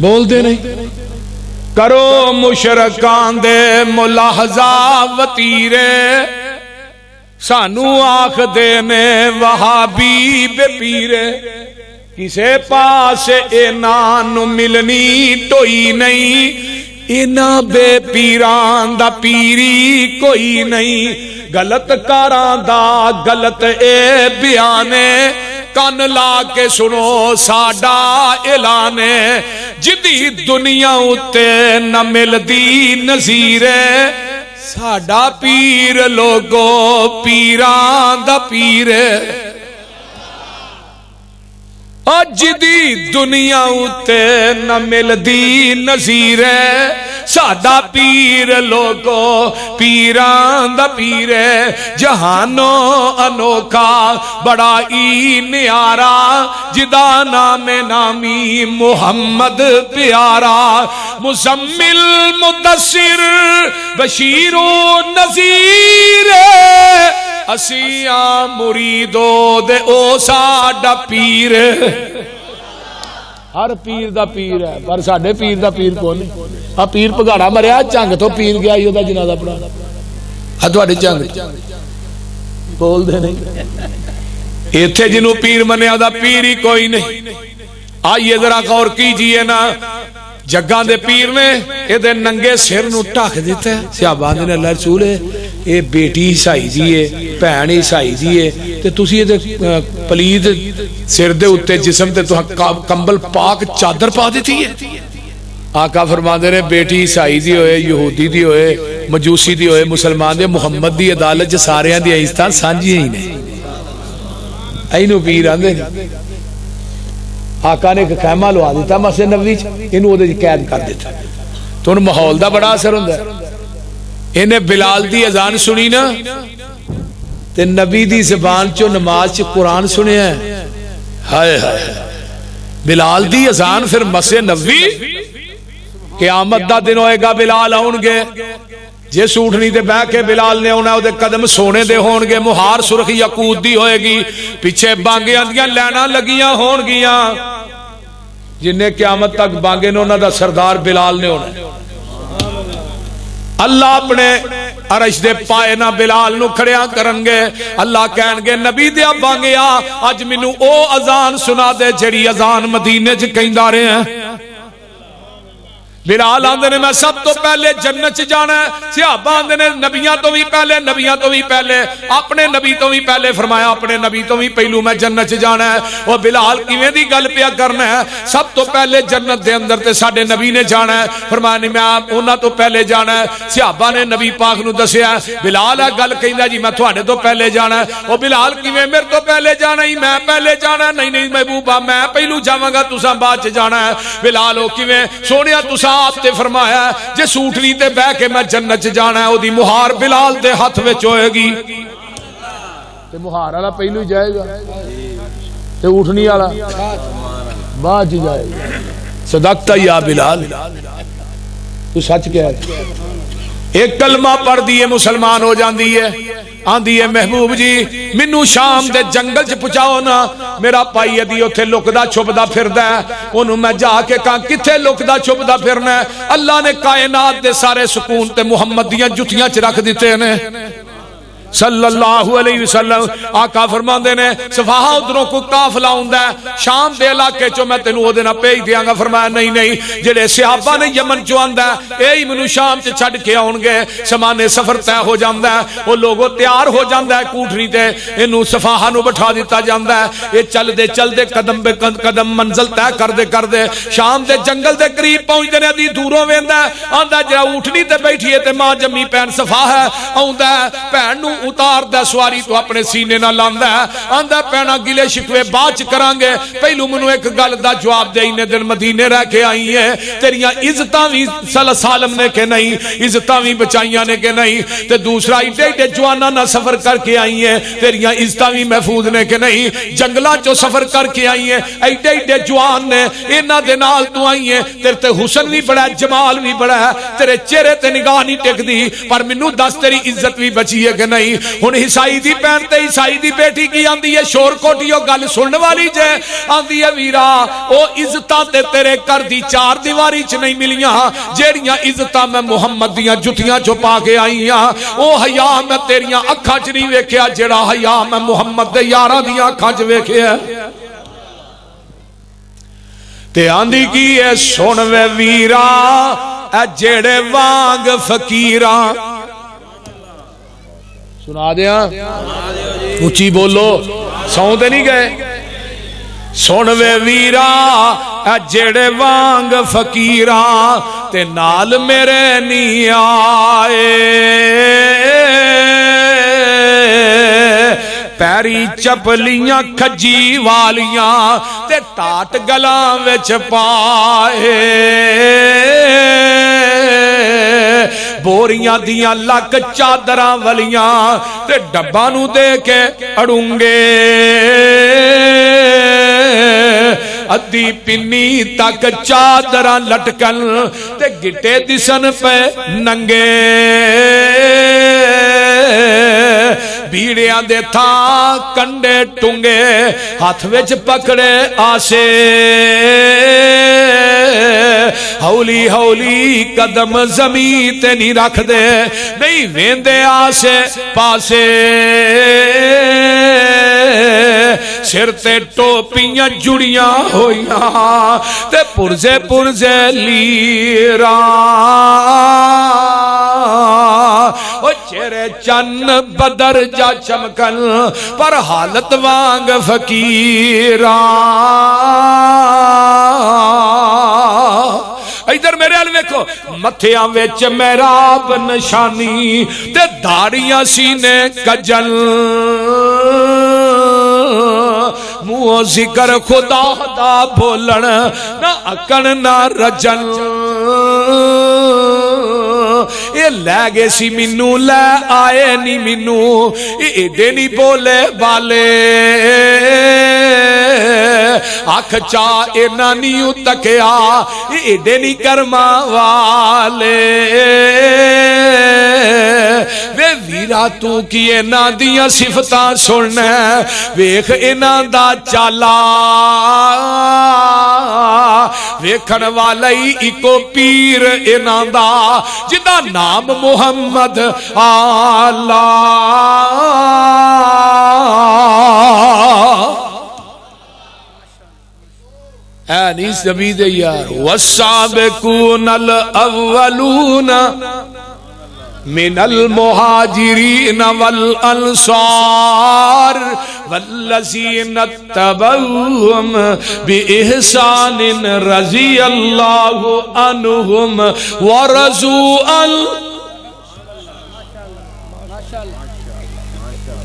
بول دے نہیں. کرو مشرکان دے ملاحظہ وطیرے سانو آخ دینے وہابی بے پیرے. کسے پاس اینان ملنی ٹوئی نہیں اینا بے پیران دا پیری کوئی نہیں. غلط کاراں دا غلط اے بیانے کان لا کے سنو ساڈا اعلان جدی دنیا اتے نہ ملدی نظیر ساڈا پیر لوگو پیران دا پیر جدی دنیا اتے نہ ملدی نظیر ساڈا پیر لوگو پیران دا پیر جہانو انوکھا بڑا ای نیارا جدا نام نامی محمد پیارا مزمل مدثر بشیر و نذیر اسیاں مریدو دے او ساڈا پیر ہر پیر دا پیر ہے پر ساڈے پیر دا پیر کون آ پیر پگاڑا مریا چنگ تو پیر گیا ہی دا جنازہ پڑھا ہاں تواڈی چنگ بول دے نہیں ایتھے جنوں پیر منیا دا پیر ہی کوئی نہیں آئیے ذرا غور کیجئے نا جگاں دے پیر نے اے دے ننگے سر نو ٹھک دیتا ہے صحابہ نے اللہ رسول ہے اے بیٹی عیسائی جی ہے بہن عیسائی جی ہے تے تسی اے پلید سر دے اوتے جسم تے تو کمبل پاک چادر پا دیتی ہے آقا فرماندے نے بیٹی عیسائی دی ہوئے یہودی دی ہوئے مجوسی دی ہوئے مسلمان دی محمد دی عدالت جو سارے دی عیستان سانجی ہی نے اینو پیر آندے آقا نے ایک خیمہ لوا دیتا مسجد نبوی انہوں وہ قید کر دیتا تو ان ماحول دا بڑا اثر ہوندا ہے انہیں بلال دی اذان سنی نا تے نبی دی زبان چو نماز چ قرآن سنے ہیں ہائے ہائے بلال دی اذان پھر مسجد نبوی قیامت دا دن ہوئے گا بلال آؤں گے جے سوٹنی دے بہ کے بلال نے ہونا دے قدم سونے دے ہون گے مہار سرخ یاقوت دی ہوئے گی پیچھے بانگیاں دیاں لینا لگیاں ہون گیاں جنہیں قیامت تک بانگے نے انہاں دا سردار بلال نے ہونا اللہ اپنے عرش دے پائے نہ بلال نو کھڑیاں کرنگے اللہ کہن گے نبی دیا بانگیا آج منو او اذان سنا دے جڑی اذان مدینے چ کہندا رہے ہیں بلال آندے نے میں سب تو پہلے جنت چ جانا ہے صحابہ آندے نے نبیاں تو بھی پہلے اپنے نبی تو بھی پہلے فرمایا اپنے نبی تو بھی پہلو میں جنت چ جانا ہے وہ بلال کیویں دی گل پیا کرنا ہے سب تو پہلے جنت دے اندر تے ساڈے نبی نے جانا ہے فرمایا نہیں میں انہاں تو پہلے جانا ہے صحابہ نے نبی پاک نو دسیا بلال ہے گل کہندا جی میں تواڈے تو پہلے جانا ہے او بلال کیویں میرے تو پہلے جانا ہی میں پہلے جانا ہے نہیں محبوبہ میں پہلو جاواں گا تساں بعد چ جانا ہے بلال او کیویں سونیا تساں آپ تے فرمایا جے سوٹنی تے بہ کے میں جنت چ جانا ہے او دی مہار بلال دے ہاتھ وچ ہوئے گی تے مہار والا پہلو جائے گا تے اٹھنی والا بعد چ جائے گا صدقت یا بلال تو سچ کہہ رہا ایک کلمہ پڑھ دیے مسلمان ہو جاندی ہے آندی ہے محبوب جی منو شام دے جنگل چ پہنچاؤ نا میرا پائی ادی اوتھے لکدا چھپدا پھردا ہے اونوں میں جا کے کہاں کتھے لکدا چھپدا پھرنا ہے اللہ نے کائنات دے سارے سکون تے محمد دیاں جتیاں چ رکھ دتے نے صلی اللہ علیہ وسلم آقا فرماندے نے صفحہ ادھروں کو قافلہ ہوندا ہے شام دے علاقے چوں میں تینوں او دے نال بھیج دیاں گا فرمایا نہیں جڑے صحابہ نے یمن چوں آندا ہے اے ہی مینوں شام چ چھڈ کے آون گے سمانے سفر طے ہو جاندا ہے او لوگوں تیار ہو جاندا ہے کوٹھڑی تے اینوں صفحہ نو بٹھا دتا جاندا ہے اے چل دے قدم بے قدم منزل طے کر دے شام دے جنگل دے قریب پہنچدے نے ادی دوروں ویندا آندا جڑا اٹھنی تے بیٹھی ہے تے ماں جمی پین صفحہ ہے آوندا ہے بہن نو اتار دا سواری تو اپنے سینے نہ لاندا ہے آندا پینا گلے شکوے باچ کران گے پہلو منو ایک گل دا جواب دے اینے دن مدینے رہ کے آئی ہیں تیریاں عزتاں وی سالم نے کہ نہیں عزتاں وی بچائیاں نے کہ نہیں تے دوسرا ایڈے جواناں نہ سفر کر کے آئی ہیں تیریاں عزتاں وی محفوظ نے کہ نہیں جنگلاں چوں سفر کر کے آئی ہیں ایڈے جوان نے انہاں دے نال تو آئی ہیں تیرے تے حسن وی بڑا ہے جمال وی بڑا ہے تیرے چہرے تے نگاہ نہیں ٹکدی پر منو دس تیری عزت وی بچی ہے کہ نہیں ہن عیسائی دی بہن تے عیسائی دی بیٹی کی آندی ہے شور کوٹیو گل سنن والی جے آندی ہے ویرا او عزتاں تے تیرے کر دی چار دیواری چ نہیں ملیاں جیڑیاں عزتاں میں محمد دیاں جتیاں چ پا کے آئی ہاں او حیا میں تیریاں اکھاں چ نہیں ویکھیا جیڑا حیا میں محمد دے یاراں دیاں اکھاں چ ویکھیا تے آندی کی اے سن وے ویرا اے جیڑے وانگ فقیراں سنا دیا اچھی بولو سو تے نہیں گئے سن وے ویرا اے جڑے وانگ فقیراں تے نال میرے نہیں آئے پیری چپلیاں کھجی والیاں تے ٹاٹ گلاں وچ پائے بوریاں دیاں لک چادراں ولیاں تے ڈباں نو دے کے اڑونگے ادھی پنی تک چادراں لٹکن تے گٹے دسن پہ ننگے بیڑیاں دے تھا کنڈے ٹنگے ہاتھ وچ پکڑے آسے ہولی ہولی قدم زمین تے نہیں رکھ دے نہیں ویندے آسے پاسے سر تے ٹوپیاں جڑیاں ہویاں تے پرزے پرزے لیراں او چہرے چن بدر جا چمکن پر حالت وانگ فقیراں ادھر میرے حال ویکھو متھیاں وچ محراب نشانی تے داڑیاں سینے کجل منہ ذکر خدا دا بولن نہ اکن نہ رجن یہ لے گے سی منو لے آئے نہیں منو ایڈے نہیں بولے بالے آنکھ چاہ اینا نیو تکیا ایڈے نہیں کرما والے وے ویرا تو کی اینا دیا صفتاں سننے ویخ اینا دا چالا ویکھن والی ایکو پیر اینا دا جدا نام محمد آلہ اے نیس نبی دے یار والسابقون الاولون من المہاجرین والانصار والذین اتبعوہم بإحسان رضی اللہ عنہم ورضوا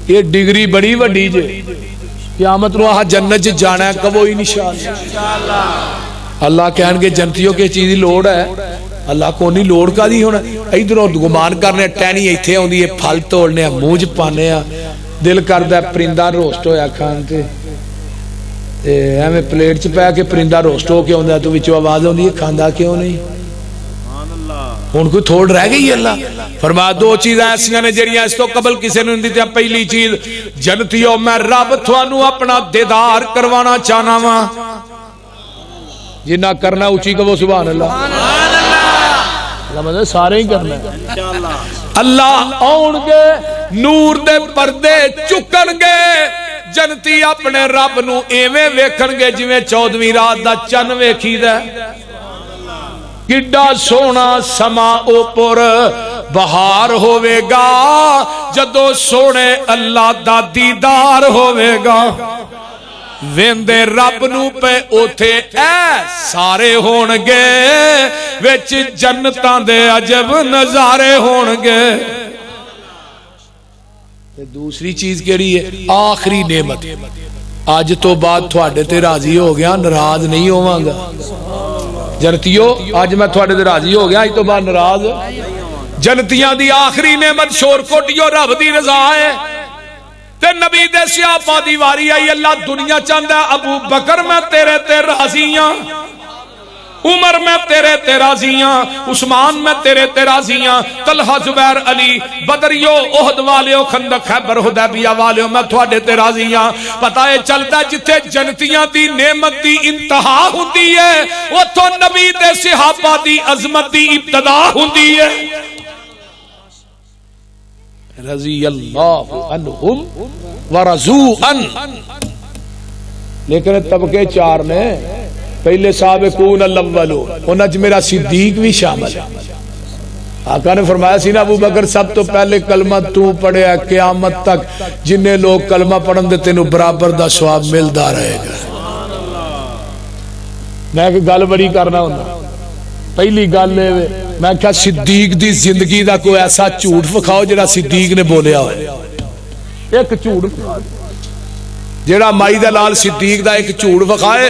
یہ ڈگری بڑی وڈی جے قیامت نو آہا جنت جانا ہے کبو ہی انشاءاللہ اللہ کہن گے جنتیوں کے چیزی لوڑ ہے اللہ کو نہیں لوڑ کا دی ہونا ادھر گمان کرنے ٹینی ایتھے ہوندی ہے پھل توڑنے موج پانے دل کردہ پرندہ روسٹ ہویا کھان تے ہمیں پلیٹ چپایا کہ پرندہ روسٹ ہو کے ہوندہ تو وچو آواز ہوندی ہے کھاندہ کیوں نہیں ان کو تھوڑ رہ گئی اللہ فرما دو چیز ایسیاں نے جڑیاں اس تو قبل کسے نے دی تے پہلی چیز جنتیوں میں رب تھانو اپنا دیدار کروانا چاہنا وا جنہ کرنا اونچی کہو سبحان اللہ اللہ مطلب سارے ہی کرنا ہے اللہ آن گے نور دے پردے چکن گے جنتی اپنے رب نو ایویں ویکھن گے جویں 14ویں رات دا چن ویکھی دا کڈا سونا سما اوپر بہار ہوئے گا جدو سونے اللہ دا دیدار ہوئے گا ویندے رب نو پہ اوتھے اے سارے ہونگے وچ جنتاں دے عجب نظارے ہونگے دوسری چیز کیڑی ہے آخری نعمت آج تو بعد تھوڑے تے راضی ہو گیا ناراض نہیں ہوواں گا جنتیوں آج میں تھوڑے تے راضی ہو گیا آج تو بعد ناراض جنتیاں دی آخری نعمت شور کوٹیو رب دی رضا ہے تے نبی دے صحابہ دی واری آئی اللہ دنیا چاندہ ابو بکر میں تیرے تے راضیاں عمر میں تیرے تے راضیاں عثمان میں تیرے تے راضیاں طلحہ زبیر علی بدریو احد والیو خندق خیبر حدیبیہ والیو میں تھوڑے تے راضیاں پتہ ہے چلتا جتے جنتیاں دی نعمت دی انتہا ہوندی ہے وہ تو نبی دے صحابہ دی عظمت دی ابتدا ہوندی ہے رضی اللہ عنہم ورضوا عنہ لیکن طبقے چار نے پہلے سابقون الاولون انج میرا صدیق بھی شامل ہے آقا نے فرمایا سی نا ابو بکر سب تو پہلے کلمہ تو پڑھیا قیامت تک جنہیں لوگ کلمہ پڑھن دے تینوں برابر دا ثواب ملدا رہے گا. میں ایک گل بڑی کرنا ہوں. پہلی گل میں کہا صدیق دی زندگی دا کوئی ایسا جھوٹ وکھاؤ جڑا صدیق نے بولیا ہوئے. ایک جھوٹ جڑا مائی دا لال صدیق دا ایک جھوٹ وکھائے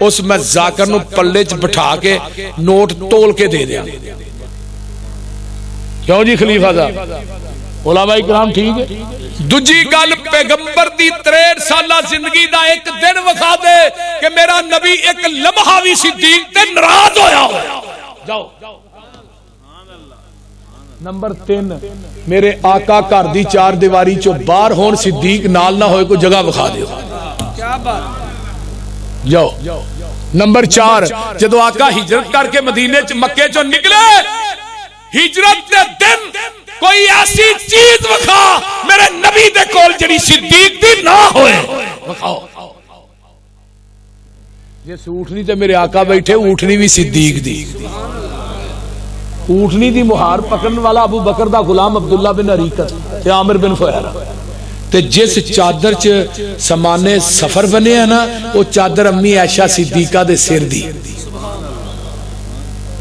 اس میں ذاکر نو پلے چ بٹھا کے نوٹ تول کے دے دیا. کیوں جی خلیفہ صاحب علماء کرام ٹھیک ہے. دوجی گل پیغمبر دی 63 سالہ زندگی دا ایک دن وکھا دے کہ میرا نبی ایک لمحہ بھی صدیق تے ناراض ہویا ہو. جاؤ. نمبر 3 میرے آقا گھر دی 4 دیواری چو باہر ہون صدیق نال نہ ہوئے کو جگہ وکھا دیو. کیا بات. جاؤ. نمبر 4 جدو آقا ہجرت کر کے مدینے مکے چو نکلے ہجرت دے دن کوئی ایسی چیز وکھا میرے نبی دے کول جڑی صدیق دی نہ ہوئے وکھاؤ. جس اونٹنی تے میرے آقا بیٹھے اونٹنی بھی صدیق دی. اونٹنی دی مہار پکڑن والا ابو بکر دا غلام عبداللہ بن عریقت تے عامر بن فہیرہ تے جس چادر چ سمانے سفر بنے ہیں نا وہ چادر امی عائشہ صدیقہ دے سر دی.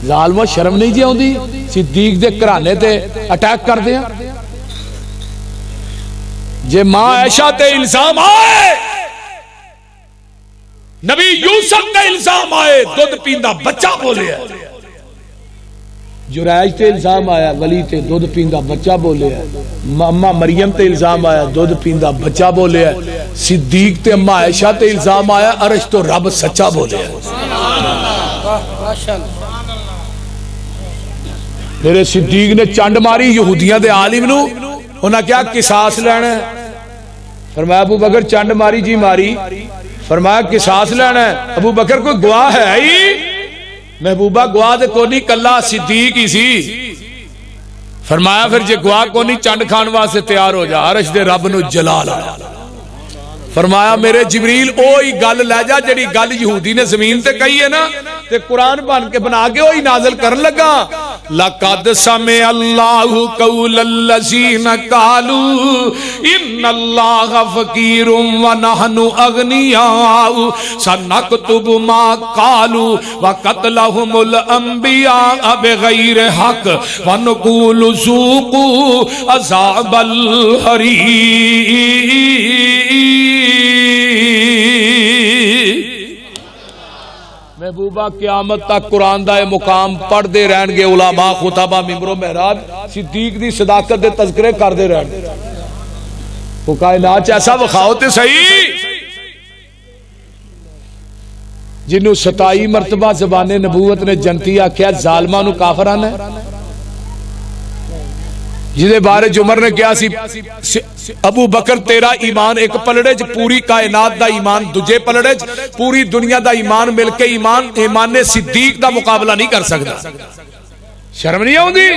ظالمو شرم نہیں جی آؤندی صدیق دے گھرانے تے اٹیک کر دیا. جے ماں عائشہ تے الزام آئے نبی یوسف تے الزام آئے دودھ پیندا بچہ بولے ہے. جرائج تے الزام آیا ولی تے دودھ پیندا بچہ بولے ہے. اماں مریم تے الزام آیا دودھ پیندا بچہ بولے ہے. صدیق تے اماں عائشہ تے الزام آیا عرش تو رب سچا بولے ہے. میرے صدیق نے چنڈ ماری یہودیاں دے عالم نو. انہاں کیا قصاص لینا ہے. فرمایا ابو بکر چنڈ ماری جی ماری. فرمایا قصاص لینا ہے. ابو بکر کوئی گواہ ہے ہی. محبوبہ گواہ دے کونی کلا صدیق ہی سی. فرمایا پھر جے گواہ کونی چنڈ کھان واسطے تیار ہو جا عرش دے رب نو جلال آیا. فرمایا میرے جبریل اوہی گل لے جا جڑی گل یہودی نے زمین تے کہی ہے نا تے قرآن بنا کے وہی نازل کرن لگا. لقد سمع اللہ قول الذین قالوا ان اللہ فقیر ونحن اغنیاء سنکتب ما قالوا وقتلهم الانبیاء بغیر حق ونقول ذوقوا عذاب الحریق. محبوبہ قیامت تک قرآن دا مقام پڑھ دے رہن گے علماء خطبہ ممبر و محراب صدیق دی صداقت دے تذکرے کر دے رہن گے. وہ کائنات ایسا وکھاؤ تے صحیح جنہوں 27 مرتبہ زبان نبوت نے جنتی آکھیا ظالماں نو کافر آنا ہے. جدے بارے عمر نے کیا سی ابو بکر تیرا ایمان ایک پلڑے چ پوری کائنات دا ایمان دجے پلڑے چ پوری دنیا دا ایمان مل کے ایمان صدیق دا مقابلہ نہیں کر سکتا. شرم نہیں آؤندی.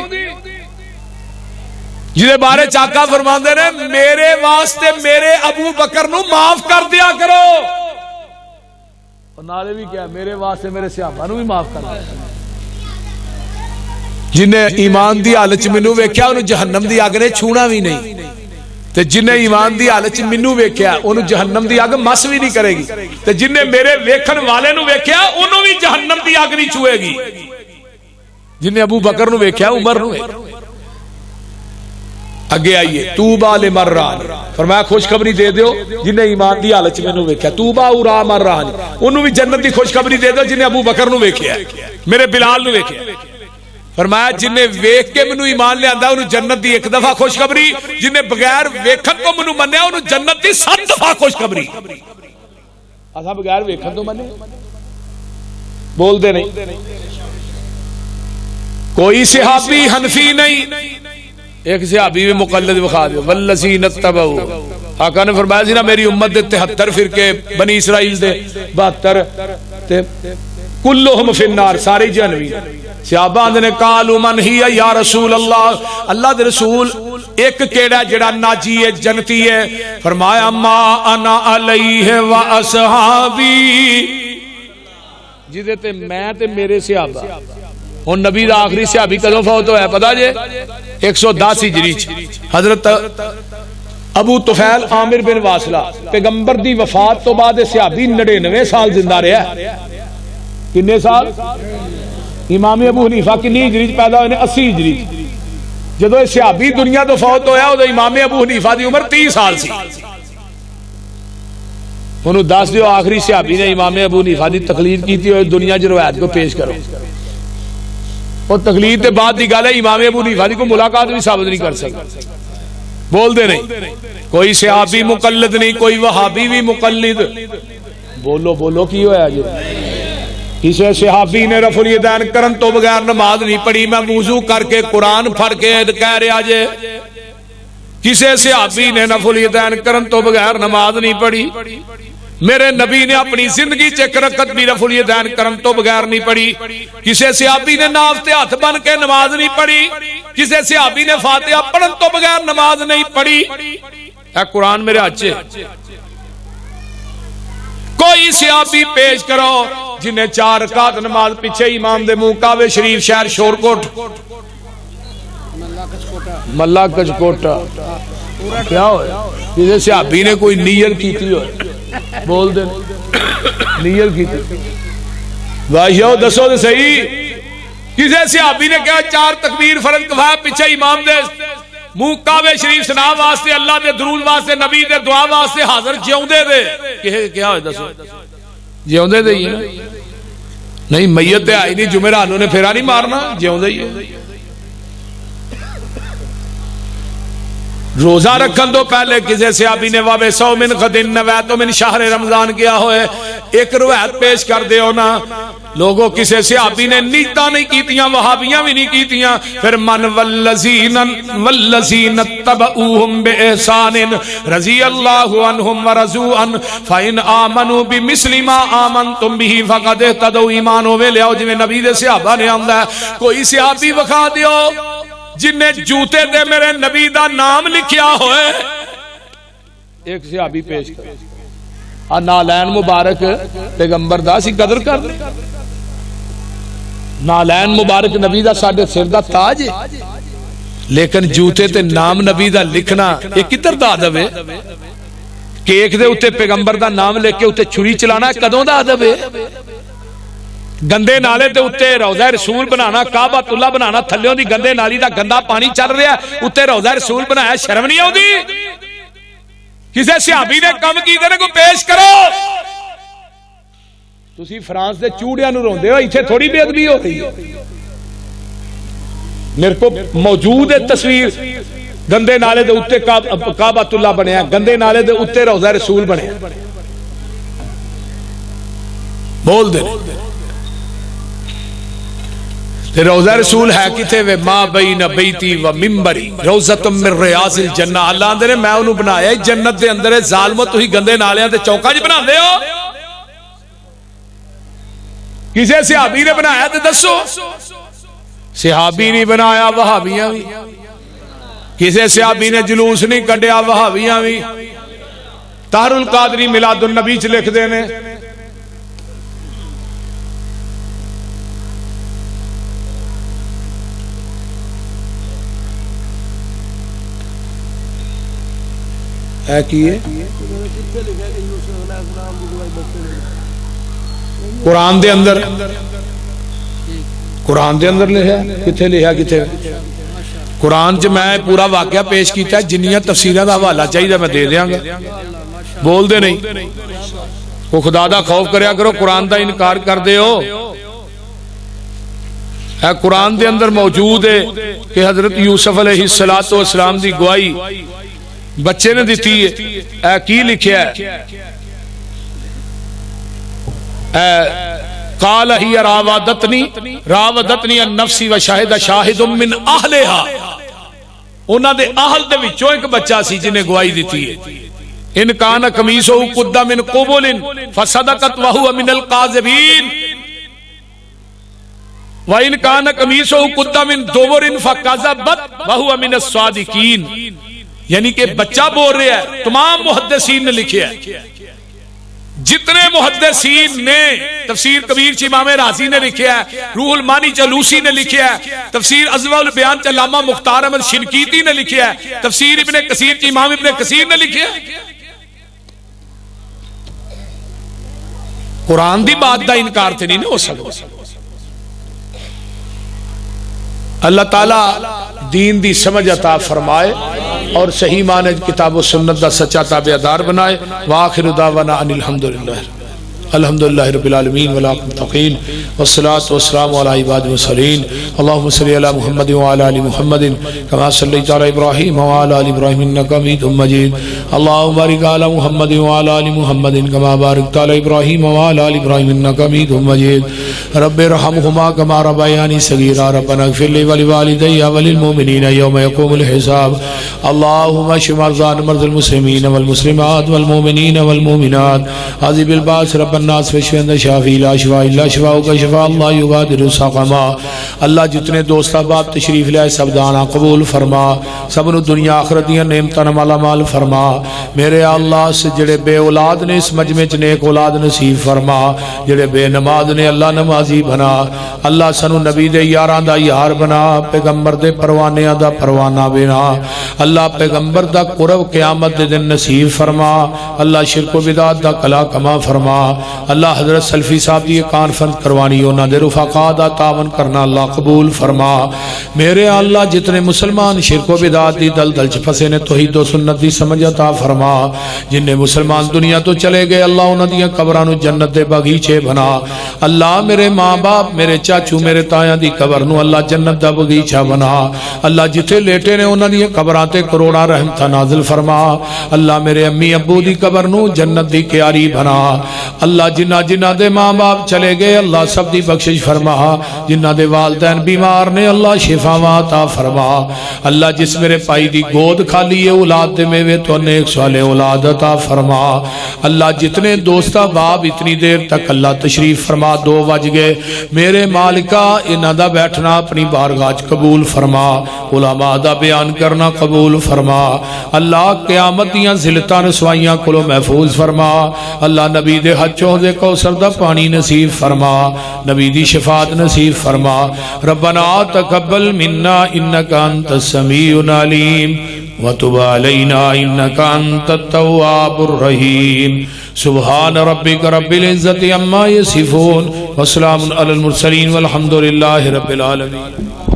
جدے بارے چاکا فرماندے نے میرے واسطے میرے ابو بکر نو معاف کر دیا کرو. نالے بھی کیا میرے واسطے میرے صحابہ نو بھی معاف کر دیا. جنہیں ایمان دی حالت مینوں ویکھیا انہوں جہنم دی اگ نے چھونا بھی نہیں تے جنہیں ایمان دی حالت مینوں ویکھیا انہوں جہنم دی اگ مس بھی نہیں کرے گی تے جنہیں میرے ویکھن والے نو ویکھیا انہوں بھی جہنم دی اگ نہیں چھوئے گی. جنہیں ابو بکر نو ویکھیا عمر نو. اگے آئیے توبہ لمران فرمایا خوشخبری دے دیو جنہیں ایمان دی حالت مینوں ویکھیا. توبہ اورا مران انہوں بھی جنت دی خوشخبری دے دیو جنہیں ابو بکر نو ویکھیا میرے بلال نو ویکھیا. فرمایا جنہیں ویکھ کے منو ایمان لے آندا انہوں جنت دی 1 دفعہ خوشخبری جنہیں بغیر ویکھن تو منو منیا انہوں جنت دی 7 دفعہ خوشخبری. اساں بغیر ویکھن تو منے بول دے نہیں. کوئی صحابی حنفی نہیں. ایک صحابی میں مقلد بخا دے والذین اتبعوا. آقا نے فرمایا سی نا میری امت دے 73 فرقے بنی اسرائیل دے 72 تے کلہم فی النار سارے جہنمی. صحابہ نے قالوا من ہی یا رسول اللہ اللہ دے رسول ایک کیڑا جڑا ناجی ہے جنتی ہے. فرمایا ما انا علیہ و اصحابی جدے تے میں تے میرے صحابہ ہوں نبی دا آخری صحابی کدوں فوت ہویا پتا جے 110 ہجری حضرت ابو طفیل عامر بن واصلہ پیغمبر دی وفات تو بعد صحابی 99 سال زندہ رہا. کنے سال؟ امام ابو حنیفہ کنی ہجری پیدا ہوئے 80 ہجری. جدو صحابی دنیا تو فوت ہویا ادو امام ابو حنیفہ دی عمر 30 سال سی. انہوں دس دیو آخری صحابی نے امام ابو حنیفہ دی تقلید کی تھی دنیا جو روایت کو پیش کرو. اور تقلید کے بعد دی گل ہے امام ابو حنیفہ دی کو ملاقات بھی ثابت نہیں کر سکتا. بول دے نہیں کوئی صحابی مقلد نہیں کوئی وہابی بھی مقلد. بولو بولو کی ہویا جو کسی صحابی نے رفع الیدین کرن تو بغیر نماز نہیں پڑھی میں وضو کر کے قرآن پڑھ کے کہہ رہا جے. کسی صحابی نے رفع الیدین کرن تو بغیر نماز نہیں پڑھی. میرے نبی نے اپنی زندگی چ رکعت بھی رفع الیدین کرن تو بغیر نہیں پڑھی. کسی صحابی نے ناف تے ہاتھ بن کے نماز نہیں پڑھی. کسی صحابی نے فاتحہ پڑھن تو بغیر نماز نہیں پڑھی. اے قرآن میرے ہاتھ چ کوئی صحابی پیش کرو جنہیں 4 رکعت نماز پیچھے امام دے منہ کعبے شریف شہر شورکوٹ ملا کچکوٹا کیا ہوئے کسی صحابی نے کوئی نیت کی تھی ہوئے بول دے نیت کی تھی بھائیو دسو دے صحیح. کسی صحابی نے کہا 4 تکبیر فرض کفایہ پیچھے امام دے منہ کعبے شریف سنا واسطے اللہ دے درود واسطے نبی دے دعا واسطے حاضر جیوندے دے. کیا ہوئے دسو جیوندے دے ہی نہیں میت تے آئی نہیں جمعرانوں نے پھیرا نہیں مارنا جیوندے ہی روزہ رکھن تو پہلے کسی صحابی نے وابے سو من غدن نویتو من شہر رمضان کیا ہوئے ایک روایت پیش کر دے ہونا. لوگوں کسی صحابی نے نیتا نہیں کیتیاں وہابیاں بھی نہیں کیتیاں. پھر من والذین اتبعوہم بے احسان رضی اللہ عنہم ورضوا عنہ فإن آمنوا بمثل ما آمنتم به فقد اہتدوا. ایمان ہوئے لیاؤ جو نبی دے صحابہ نے آمدہ ہے. کوئی صحابی وکھا دیو جنہیں جوتے دے میرے نبی دا نام لکھیا ہوئے. ایک صحابی پیش کر نالین مبارک پیغمبر دا سی قدر کر نالین مبارک نبی دا ساڑھے سر دا تاج ہے لیکن جوتے تے نام نبی دا لکھنا یہ کدھر دا عدب ہے. کیک دے اتے پیغمبر دا نام لے کے اتے چھری چلانا کدوں دا عدب ہے. گندے نالے تے اتے روضہ رسول بنانا کعبۃ اللہ بنانا تھلیوں دی گندے نالی دا گندا پانی چل رہا ہے اتے روضہ رسول بنایا شرم نہیں آؤندی. کسی صحابی نے کم کی دے کو پیش کرو. تسی فرانس دے چوڑیاں نو روندے ہو ایتھے تھوڑی بے ادبی ہو رہی ہے. میرے کو موجود ہے تصویر گندے نالے دے اتے کعبۃ اللہ بنیا گندے نالے دے اتے روضہ رسول بنیا. بول دے روضہ رسول ہے کتے وے ما بین بیتی و منبری روضۃ من ریاض الجنہ. اللہ اندر نے میں انہوں بنایا جنت دے اندر ہے ظالمت تو ہی گندے نالیاں تے چوکا جی بنا دے ہو. کسے صحابی نے بنایا تے دسو. صحابی نہیں بنایا وہابیاں بھی. کسے صحابی نے جلوس نہیں کڈیا وہابیاں بھی. طاہر القادری میلاد النبی چ لکھ دے نے ہے کیے قرآن دے اندر لکھا کتھے لکھا کتھے قرآن چ میں پورا واقعہ پیش کیتا ہے جنیاں تفسیرہ دا حوالہ چاہیے میں دے دیاں گا. بول دے نہیں وہ خدا دا خوف کریا کرو قرآن دا انکار کر دے ہو. ہے قرآن دے اندر موجود ہے کہ حضرت یوسف علیہ السلام دی گواہی بچے نے دیتی ہے. کی لکھیا ہے قال ہی راودتنی عن نفسی و شاہد شاہد من اہلہا. انہاں دے اہل دے وچوں ایک بچہ سی جنہیں گواہی دیتی ہے. ان کان قمیصہ قد من قبل فصدقت وہو من القاذبین وَإِنْ كَانَ قَمِيصُهُ قُدَّ مِنْ دُبُرٍ فَكَذَبَتْ وَهُوَ مِنَ الصَّادِقِينَ. یعنی کہ بچہ بول رہا ہے. تمام محدثین نے لکھیا ہے جتنے محدثین نے تفسیر کبیر چ امام رازی نے لکھیا ہے، روح المانی چ لوسی نے لکھیا ہے، تفسیر عذب البیان چ علامہ مختار احمد شنقیطی نے لکھیا ہے، تفسیر ابن کثیر چ امام ابن کثیر نے لکھیا ہے۔ قرآن دی بات دا انکار تے نہیں ہو سکتا۔ اللہ تعالی دین دی سمجھ عطا فرمائے اور صحیح معنی کتاب و سنت دا سچا تابعدار بنائے۔ وآخر دعوانا ان الحمدللہ رب العالمین والمتقین والصلاة والسلام علی عباد المرسلین۔ اللہم صلی علی محمد وعلی آل محمد کما صلیت علی ابراہیم وعلی آل ابراہیم انک حمید مجید۔ اللہم بارک علی محمد وعلی آل محمد کما بارکت علی ابراہیم وعلی آل ابراہیم انک حمید مجید۔ رب ارحمہما کما ربیانی صغیرا، ربنا اغفر لی ولوالدی وللمؤمنین یوم یقوم الحساب۔ اللہم اشف مرضانا مرضى المسلمین والمسلمات والمؤمنین والمؤمنات، عذب الباس رب الناس واشف انت شافی لا شفاء الا شفاؤک شفاء لا یغادر سقما۔ اللہ جتنے دوست احباب تشریف لے آئے سب دانا قبول فرما، سب نو دنیا آخرت دیاں نعمتاں مالا مال فرما۔ میرے اللہ سے جڑے بے اولاد نے اس مجمع چ نیک اولاد نصیب فرما، جڑے بے نماز نے اللہ نمازی بنا۔ اللہ سنو نبی دے یاراں دا یار بنا، پیغمبر دے پروانیاں دا پروانہ بنا۔ اللہ پیغمبر دا قرب قیامت دے دن نصیب فرما۔ اللہ شرک و بدعت دا کلا کما فرما۔ اللہ حضرت سلفی صاحب دی کانفرنس کروانی انہاں دے رفقا دا تعاون کرنا اللہ قبول فرما۔ میرے اللہ جتنے مسلمان شرک و بدعت دی دلدل چ پھسے نے توحید و سنت دی سمجھ عطا فرما۔ جن مسلمان دنیا تو چلے گئے اللہ انہاں دیاں قبراں نو جنت دے باغیچے بنا۔ اللہ میرے ماں باپ میرے چاچو میرے تایاں دی قبر نو اللہ جنت دا باغیچہ بنا۔ اللہ جتھے لیٹے نے انہاں دیاں قبراں تے کروڑاں رحمتاں نازل فرما۔ اللہ میرے امی ابو دی قبر نو جنت دی کیاری بنا۔ اللہ جنہ جنہ دے ماں باپ چلے گئے اللہ سب دی بخشش فرما۔ جنہ دے والدین بیمار نے اللہ شفا عطا فرما۔ اللہ جس میرے پائی دی گود کھالی ہے اولاد دے میوے تو نیک صالح اولاد عطا فرما۔ اللہ جتنے دوست احباب اتنی دیر تک اللہ تشریف فرما 2 بج گئے، میرے مالکا انہاں دا بیٹھنا اپنی بارگاہ قبول فرما، علماء دا بیان کرنا قبول فرما۔ اللہ قیامت دیاں ذلتاں رسوائیاں کولوں محفوظ فرما۔ اللہ نبی دے حجوں دے کوثر دا پانی نصیب فرما، نبی دی شفاعت نصیب فرما۔ ربنا تقبل منا انک انت السمیع العلیم وتب علینا انک انت التواب الرحیم۔ سبحان ربک رب العزت عما یصفون وسلام علی المرسلین والحمد للہ رب العالمین۔